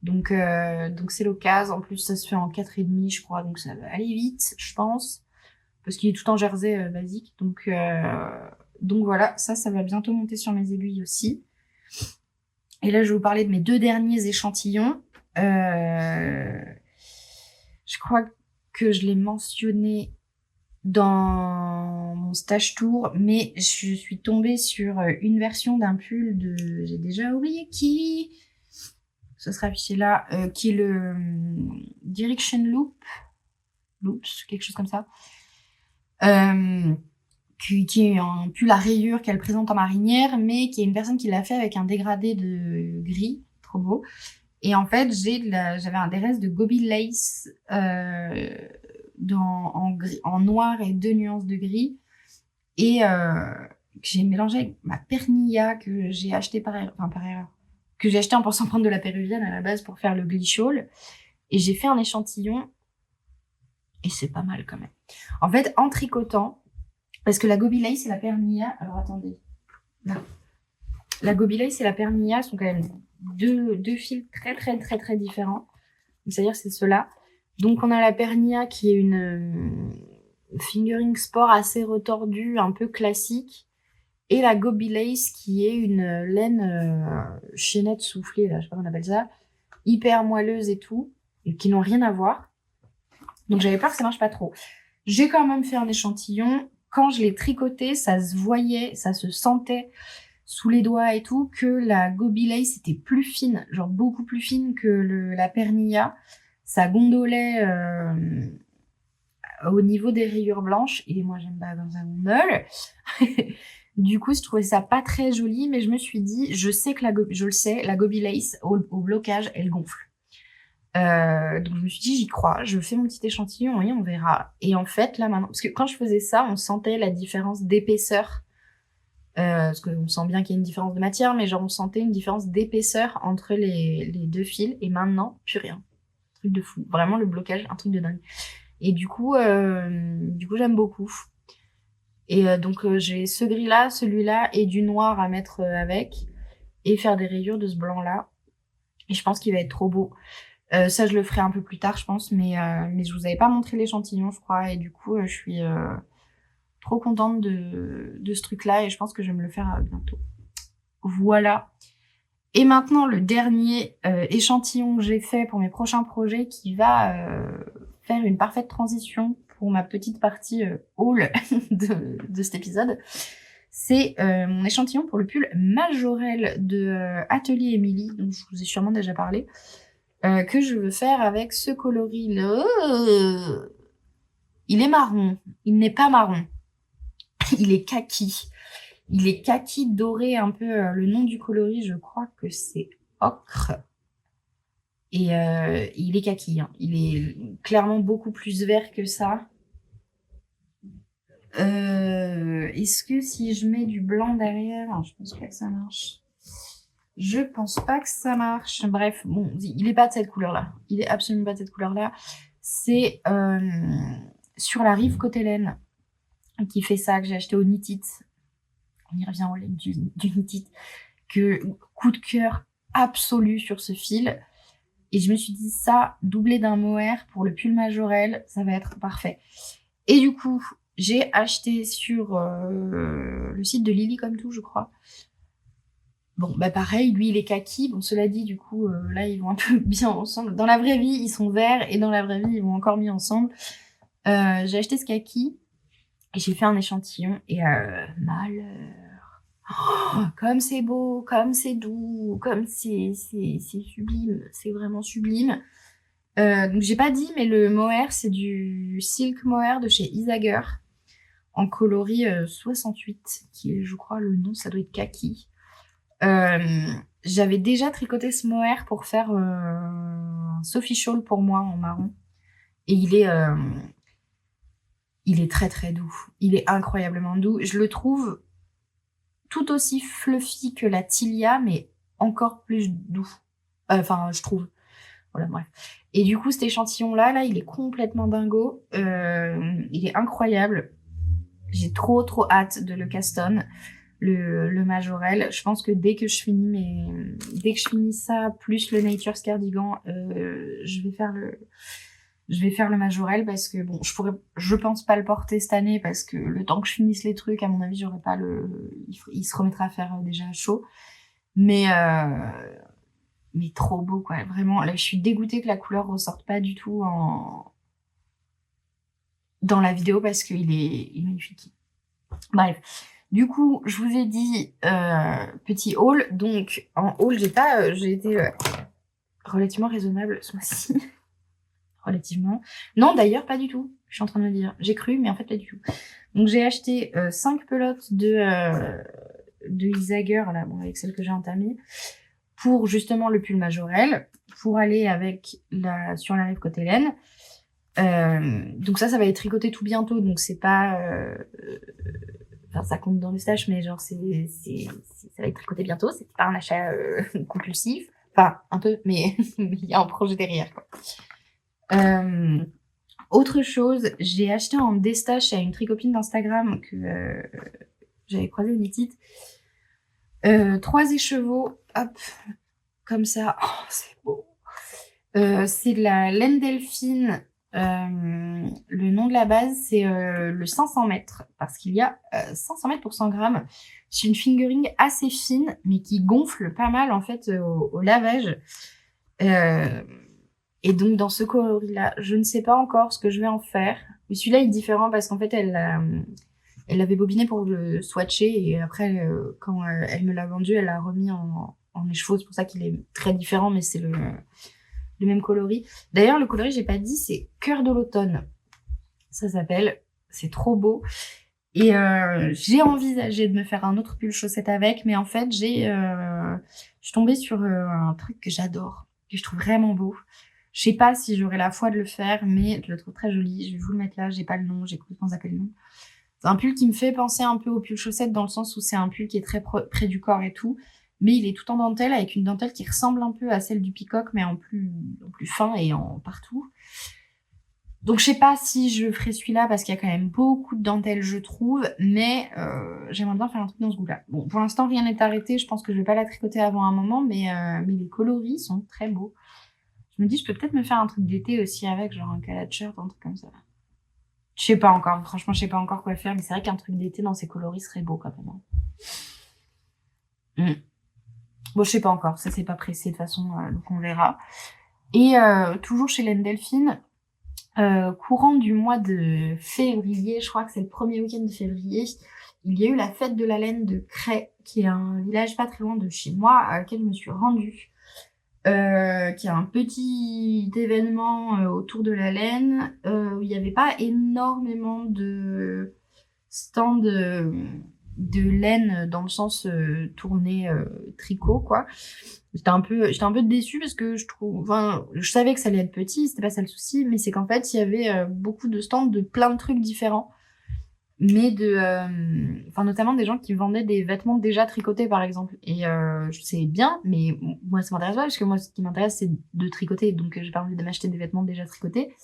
Donc c'est l'occasion. En plus, ça se fait en 4,5, je crois, donc ça va aller vite, je pense. Parce qu'il est tout en jersey basique. Donc voilà, ça va bientôt monter sur mes aiguilles aussi. Et là, je vais vous parler de mes 2 derniers échantillons. Je crois que je l'ai mentionné dans mon stage tour, mais je suis tombée sur une version d'un pull de... J'ai déjà oublié qui... Ce sera affiché là, qui est le Direction Loops, quelque chose comme ça. Qui est un pull à rayures qu'elle présente en marinière, mais qui est une personne qui l'a fait avec un dégradé de gris, trop beau. Et en fait, j'avais un des restes de Gobi Lace en noir et 2 nuances de gris. Et que j'ai mélangé avec ma Pernilla que j'ai acheté par erreur. Que j'ai acheté en pensant prendre de la péruvienne à la base pour faire le glycol. Et j'ai fait un échantillon. Et c'est pas mal quand même. En fait, en tricotant, parce que la Gobi Lace et la Pernilla... Alors attendez. Là. La Gobi Lace et la Pernilla sont quand même deux fils très très très très différents. C'est-à-dire c'est ceux-là. Donc on a la Pernilla qui est une fingering sport assez retordue, un peu classique. Et la Gobi Lace qui est une laine chaînette soufflée, là, je sais pas comment on appelle ça, hyper moelleuse et tout, et qui n'ont rien à voir. Donc j'avais peur que ça marche pas trop. J'ai quand même fait un échantillon. Quand je l'ai tricoté, ça se voyait, ça se sentait sous les doigts et tout, que la Gobi Lace était plus fine, genre beaucoup plus fine que la Pernilla. Ça gondolait au niveau des rayures blanches, et moi j'aime pas quand ça gondole. Du coup, je trouvais ça pas très joli, mais je me suis dit, je le sais, la Gobi Lace, au blocage, elle gonfle. Donc je me suis dit, j'y crois, je fais mon petit échantillon et on verra. Et en fait, là maintenant, parce que quand je faisais ça, on sentait la différence d'épaisseur. Parce qu'on sent bien qu'il y a une différence de matière, mais genre on sentait une différence d'épaisseur entre les deux fils. Et maintenant, plus rien. Truc de fou. Vraiment le blocage, un truc de dingue. Et du coup j'aime beaucoup. Et donc j'ai ce gris-là, celui-là et du noir à mettre avec. Et faire des rayures de ce blanc-là. Et je pense qu'il va être trop beau. Ça, je le ferai un peu plus tard, je pense, mais je vous avais pas montré l'échantillon, je crois, et du coup, je suis trop contente de ce truc-là, et je pense que je vais me le faire bientôt. Voilà. Et maintenant, le dernier échantillon que j'ai fait pour mes prochains projets, qui va faire une parfaite transition pour ma petite partie haul de cet épisode, c'est mon échantillon pour le pull Majorelle de Atelier Émilie, dont je vous ai sûrement déjà parlé. Que je veux faire avec ce coloris-là. Il est marron. Il n'est pas marron. Il est kaki. Il est kaki doré un peu. Le nom du coloris, je crois que c'est ocre. Et il est kaki. Hein. Il est clairement beaucoup plus vert que ça. Est-ce que si je mets du blanc derrière... Je pense pas que ça marche. Je pense pas que ça marche. Bref, bon, il est pas de cette couleur-là. Il est absolument pas de cette couleur-là. C'est sur la rive côté laine qui fait ça, que j'ai acheté au Knit It. On y revient au laine du Knit It. Que coup de cœur absolu sur ce fil. Et je me suis dit, ça, doublé d'un mohair pour le pull Majorelle, ça va être parfait. Et du coup, j'ai acheté sur le site de Lily comme tout, je crois. Bon, bah pareil, lui, il est kaki. Bon, cela dit, du coup, là, ils vont un peu bien ensemble. Dans la vraie vie, ils sont verts, et dans la vraie vie, ils vont encore mieux ensemble. J'ai acheté ce kaki, et j'ai fait un échantillon, et malheur. Oh, comme c'est beau, comme c'est doux, comme c'est sublime. C'est vraiment sublime. Donc, j'ai pas dit, mais le mohair, c'est du silk mohair de chez Isager, en coloris 68, qui est, je crois, le nom, ça doit être kaki. J'avais déjà tricoté ce mohair pour faire un Sophie Shawl pour moi en marron. Et il est très très doux. Il est incroyablement doux. Je le trouve tout aussi fluffy que la Tilia, mais encore plus doux. Enfin, je trouve. Voilà, bref. Et du coup, cet échantillon-là, il est complètement dingo. Il est incroyable. J'ai trop hâte de le custom. Le Majorelle. Je pense que dès que je finis ça, plus le Nature's Cardigan, je vais faire le Majorelle, parce que bon, je pense pas le porter cette année, parce que le temps que je finisse les trucs, à mon avis, j'aurai pas il se remettra à faire déjà chaud. Mais trop beau, quoi. Vraiment, là, je suis dégoûtée que la couleur ressorte pas du tout dans la vidéo, parce qu'il est magnifique. Bref. Du coup, je vous ai dit petit haul. Donc, en haul, j'ai été relativement raisonnable ce mois-ci. Relativement. Non, d'ailleurs, pas du tout. Je suis en train de me dire. J'ai cru, mais en fait, pas du tout. Donc, j'ai acheté 5 pelotes de Isager, là, bon, avec celle que j'ai entamée, pour justement le pull Majorelle, pour aller avec sur la rive côté laine. Donc ça va être tricoté tout bientôt, donc c'est pas... Enfin, ça compte dans le stage, mais genre, ça va être tricoté bientôt. C'est pas un achat compulsif. Enfin, un peu, mais il y a un projet derrière, quoi. Autre chose, j'ai acheté en déstache à une tricopine d'Instagram que j'avais croisé au Knit It. 3 écheveaux, hop, comme ça. Oh, c'est beau. C'est de la laine delphine. Le nom de la base, c'est le 500 mètres, parce qu'il y a 500 mètres pour 100 grammes. C'est une fingering assez fine, mais qui gonfle pas mal, en fait, au lavage. Et donc, dans ce coloris-là, je ne sais pas encore ce que je vais en faire. Mais celui-là est différent parce qu'en fait, elle l'avait bobiné pour le swatcher. Et après, quand elle me l'a vendu, elle l'a remis en écheveau. C'est pour ça qu'il est très différent, mais c'est le même coloris. D'ailleurs, le coloris, j'ai pas dit, c'est Cœur de l'automne. Ça s'appelle. C'est trop beau. Et j'ai envisagé de me faire un autre pull chaussette avec, mais en fait, je suis tombée sur un truc que j'adore, que je trouve vraiment beau. Je sais pas si j'aurai la foi de le faire, mais je le trouve très joli. Je vais vous le mettre là, j'ai pas le nom, j'ai complètement zappé le nom. C'est un pull qui me fait penser un peu au pull chaussette dans le sens où c'est un pull qui est très près du corps et tout, mais il est tout en dentelle avec une dentelle qui ressemble un peu à celle du peacock, mais en plus fin et en partout. Donc je sais pas si je ferai celui-là parce qu'il y a quand même beaucoup de dentelle, je trouve, mais j'aimerais bien faire un truc dans ce goût-là. Bon, pour l'instant rien n'est arrêté, je pense que je vais pas la tricoter avant un moment, mais les coloris sont très beaux. Je me dis, je peux peut-être me faire un truc d'été aussi avec, genre un calade shirt, un truc comme ça. Je sais pas encore, franchement, je sais pas encore quoi faire, mais c'est vrai qu'un truc d'été dans ces coloris serait beau quand même. Bon, je sais pas encore, ça c'est pas pressé de toute façon, donc on verra. Et toujours chez Laine Delphine, courant du mois de février, je crois que c'est le premier week-end de février, il y a eu la fête de la laine de Cray, qui est un village pas très loin de chez moi, à laquelle je me suis rendue. Qui est un petit événement autour de la laine, où il n'y avait pas énormément de stands de laine dans le sens tourné tricot, quoi. J'étais un peu déçue parce que je savais que ça allait être petit, c'était pas ça le souci, mais c'est qu'en fait, il y avait beaucoup de stands de plein de trucs différents. Mais notamment des gens qui vendaient des vêtements déjà tricotés, par exemple. Et je sais bien, mais moi, ça m'intéresse pas, parce que moi, ce qui m'intéresse, c'est de tricoter. Donc, j'ai pas envie de m'acheter des vêtements déjà tricotés.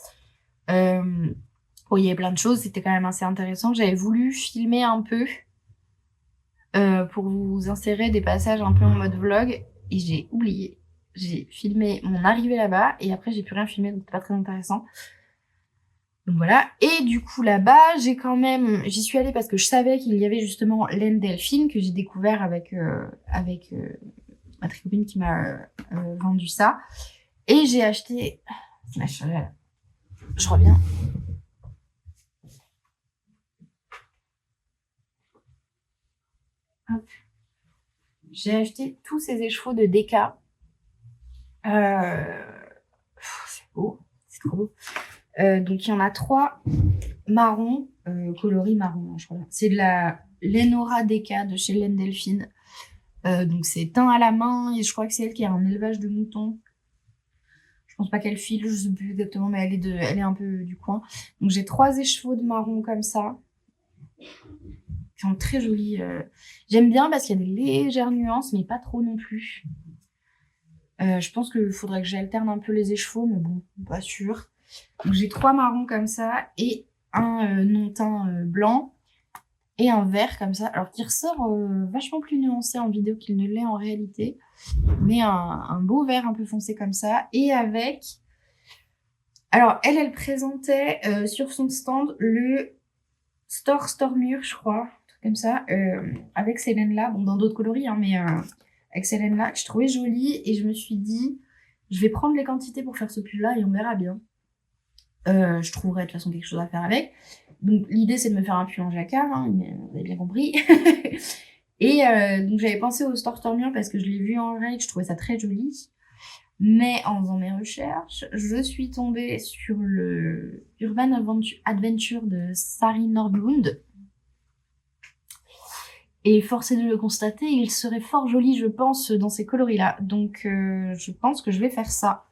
Bon, il y avait plein de choses, c'était quand même assez intéressant. J'avais voulu filmer un peu pour vous insérer des passages un peu en mode vlog, et j'ai oublié. J'ai filmé mon arrivée là-bas, et après, j'ai plus rien filmé, donc c'était pas très intéressant. Donc voilà, et du coup là-bas, j'y suis allée parce que je savais qu'il y avait justement Laine Delphine que j'ai découvert avec ma tricopine qui m'a vendu ça. Et j'ai acheté... Je reviens. Hop. J'ai acheté tous ces écheveaux de Deka. C'est beau, c'est trop beau. Donc il y en a 3 marrons, coloris marron, je crois. C'est de la Lenora Deka de chez Laine Delphine. Donc c'est teint à la main et je crois que c'est elle qui a un élevage de moutons. Je pense pas qu'elle file, je sais plus exactement, mais elle est un peu du coin. Donc j'ai 3 écheveaux de marron comme ça. Qui sont très jolis. J'aime bien parce qu'il y a des légères nuances, mais pas trop non plus. Je pense qu'il faudrait que j'alterne un peu les écheveaux, mais bon, pas sûr. Donc j'ai 3 marrons comme ça et un non-teint blanc et un vert comme ça. Alors qui ressort vachement plus nuancé en vidéo qu'il ne l'est en réalité. Mais un beau vert un peu foncé comme ça. Et avec... Alors elle présentait sur son stand le Stormur, je crois. Un truc comme ça. Avec ces laines-là. Bon, dans d'autres coloris, hein, mais avec ces laines-là que je trouvais jolies. Et je me suis dit, je vais prendre les quantités pour faire ce pull-là et on verra bien. Je trouverai de toute façon quelque chose à faire avec. Donc l'idée c'est de me faire un pull en jacquard, hein, vous avez bien compris. Et donc j'avais pensé au Stormur parce que je l'ai vu en vrai et que je trouvais ça très joli. Mais en faisant mes recherches, je suis tombée sur le Urban Adventure de Sari Nordlund. Et force est de le constater, il serait fort joli, je pense, dans ces coloris-là. Donc je pense que je vais faire ça.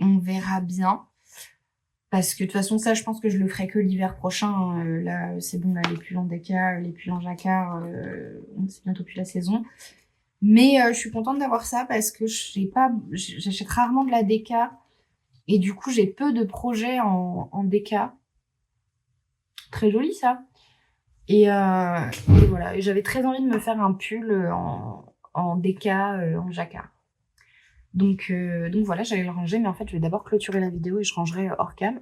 on verra bien. Parce que de toute façon, ça, je pense que je le ferai que l'hiver prochain. Hein. Là, c'est bon, là, les pulls en déca, les pulls en jacquard, c'est bientôt plus la saison. Mais je suis contente d'avoir ça parce que j'achète rarement de la déca. Et du coup, j'ai peu de projets en déca. Très joli, ça. Et voilà. Et j'avais très envie de me faire un pull en déca, en jacquard. Donc voilà, j'allais le ranger, mais en fait, je vais d'abord clôturer la vidéo et je rangerai hors cam.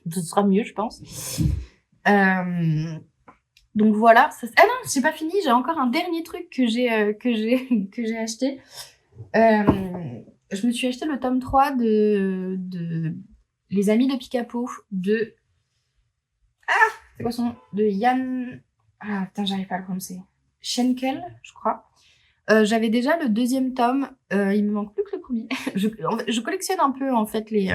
Ce sera mieux, je pense. Donc voilà. Ah non, c'est pas fini. J'ai encore un dernier truc que j'ai acheté. Je me suis acheté le tome 3 de Les Amis de Picapo de... c'est quoi son nom? De Yann... Ah putain, j'arrive pas à le prononcer. Schenkel, je crois. J'avais déjà le 2e tome. Il me manque plus que le premier. Je collectionne un peu, en fait, les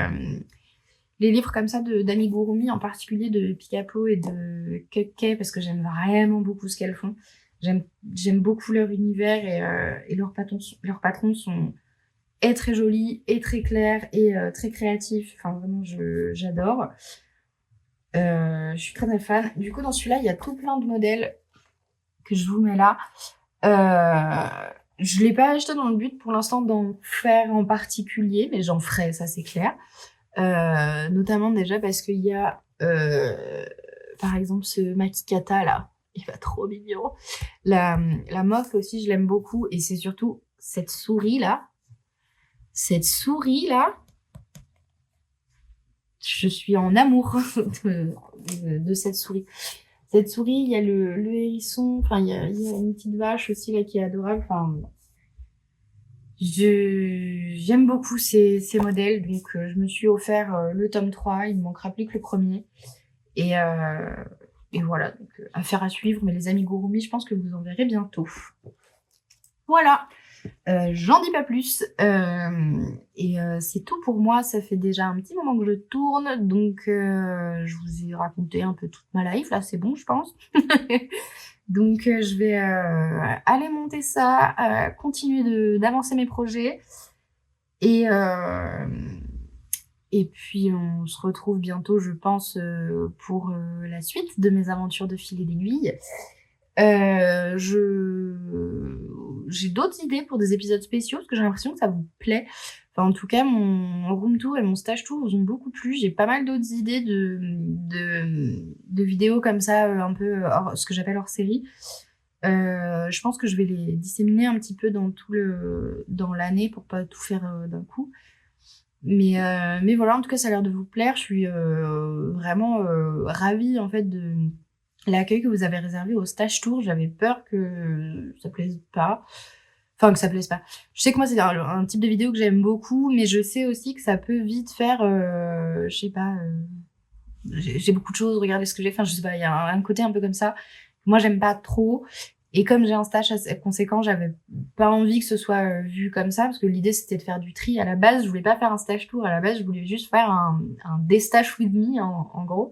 livres comme ça d'Amigurumi, en particulier de Picapo et de Cupcake, parce que j'aime vraiment beaucoup ce qu'elles font. J'aime beaucoup leur univers et leurs patrons sont très jolis et très clairs et très créatifs. Enfin, vraiment, j'adore. Je suis très très fan. Du coup, dans celui-là, il y a tout plein de modèles que je vous mets là. Je l'ai pas acheté dans le but pour l'instant d'en faire en particulier, mais j'en ferai, ça c'est clair. Notamment déjà parce qu'il y a par exemple ce Makikata là, il va trop mignon. La mof aussi, je l'aime beaucoup, et c'est surtout cette souris là. Je suis en amour de cette souris. Cette souris, il y a le hérisson, enfin il y a une petite vache aussi là qui est adorable. Enfin, j'aime beaucoup ces modèles, donc je me suis offert le tome 3, il me manquera plus que le premier. Et voilà, donc affaire à suivre, mais les Amigurumi, je pense que vous en verrez bientôt. Voilà. J'en dis pas plus. C'est tout pour moi. Ça fait déjà un petit moment que je tourne, donc je vous ai raconté un peu toute ma life. Là, c'est bon, je pense. Donc je vais aller monter ça, continuer d'avancer mes projets. Et puis on se retrouve bientôt, je pense, pour la suite de mes aventures de fil et d'aiguille. J'ai d'autres idées pour des épisodes spéciaux parce que j'ai l'impression que ça vous plaît. Enfin, en tout cas, mon room tour et mon stage tour vous ont beaucoup plu. J'ai pas mal d'autres idées de vidéos comme ça, un peu ce que j'appelle hors série. Je pense que je vais les disséminer un petit peu dans l'année pour pas tout faire d'un coup. Mais voilà, en tout cas, ça a l'air de vous plaire. Je suis vraiment ravie en fait de l'accueil que vous avez réservé au stage tour. J'avais peur que ça plaise pas. Enfin, que ça plaise pas. Je sais que moi, c'est un type de vidéo que j'aime beaucoup, mais je sais aussi que ça peut vite faire, je sais pas, j'ai beaucoup de choses, regardez ce que j'ai fait. Enfin, je sais pas, il y a un côté un peu comme ça. Moi, j'aime pas trop. Et comme j'ai un stage assez conséquent, j'avais pas envie que ce soit vu comme ça, parce que l'idée, c'était de faire du tri. À la base, je voulais pas faire un stage tour. À la base, je voulais juste faire un destage with me, en gros.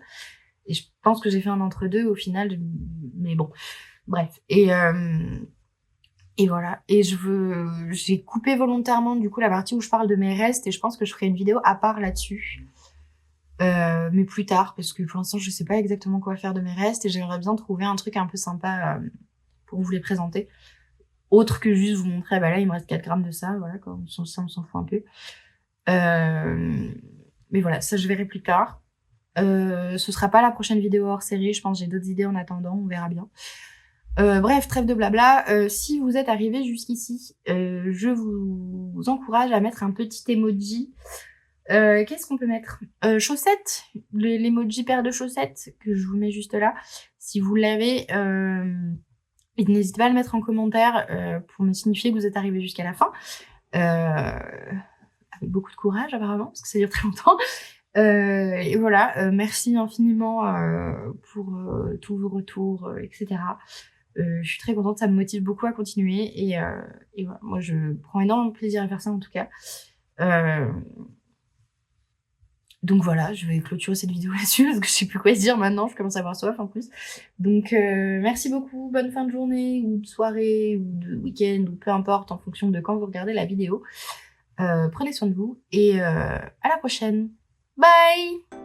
Et je pense que j'ai fait un entre-deux au final, mais bon, bref. Et voilà. Et j'ai coupé volontairement du coup la partie où je parle de mes restes, et je pense que je ferai une vidéo à part là-dessus, mais plus tard, parce que pour l'instant je sais pas exactement quoi faire de mes restes et j'aimerais bien trouver un truc un peu sympa pour vous les présenter, autre que juste vous montrer, bah là il me reste 4 grammes de ça, voilà, quoi, ça on s'en fout un peu. Mais voilà, ça je verrai plus tard. Ce sera pas la prochaine vidéo hors série, je pense que j'ai d'autres idées en attendant, on verra bien. Bref, trêve de blabla. Si vous êtes arrivé jusqu'ici, je vous encourage à mettre un petit emoji. Qu'est-ce qu'on peut mettre? Chaussettes, l'emoji paire de chaussettes que je vous mets juste là. Si vous l'avez, et n'hésitez pas à le mettre en commentaire pour me signifier que vous êtes arrivé jusqu'à la fin. Avec beaucoup de courage apparemment, parce que ça dure très longtemps. Et voilà, merci infiniment pour tous vos retours, etc. Je suis très contente, ça me motive beaucoup à continuer, et voilà, moi je prends énormément de plaisir à faire ça en tout cas. Donc voilà, je vais clôturer cette vidéo là-dessus parce que je sais plus quoi dire maintenant, je commence à avoir soif en plus. Donc merci beaucoup, bonne fin de journée ou de soirée ou de week-end ou peu importe en fonction de quand vous regardez la vidéo. Prenez soin de vous et à la prochaine. Bye!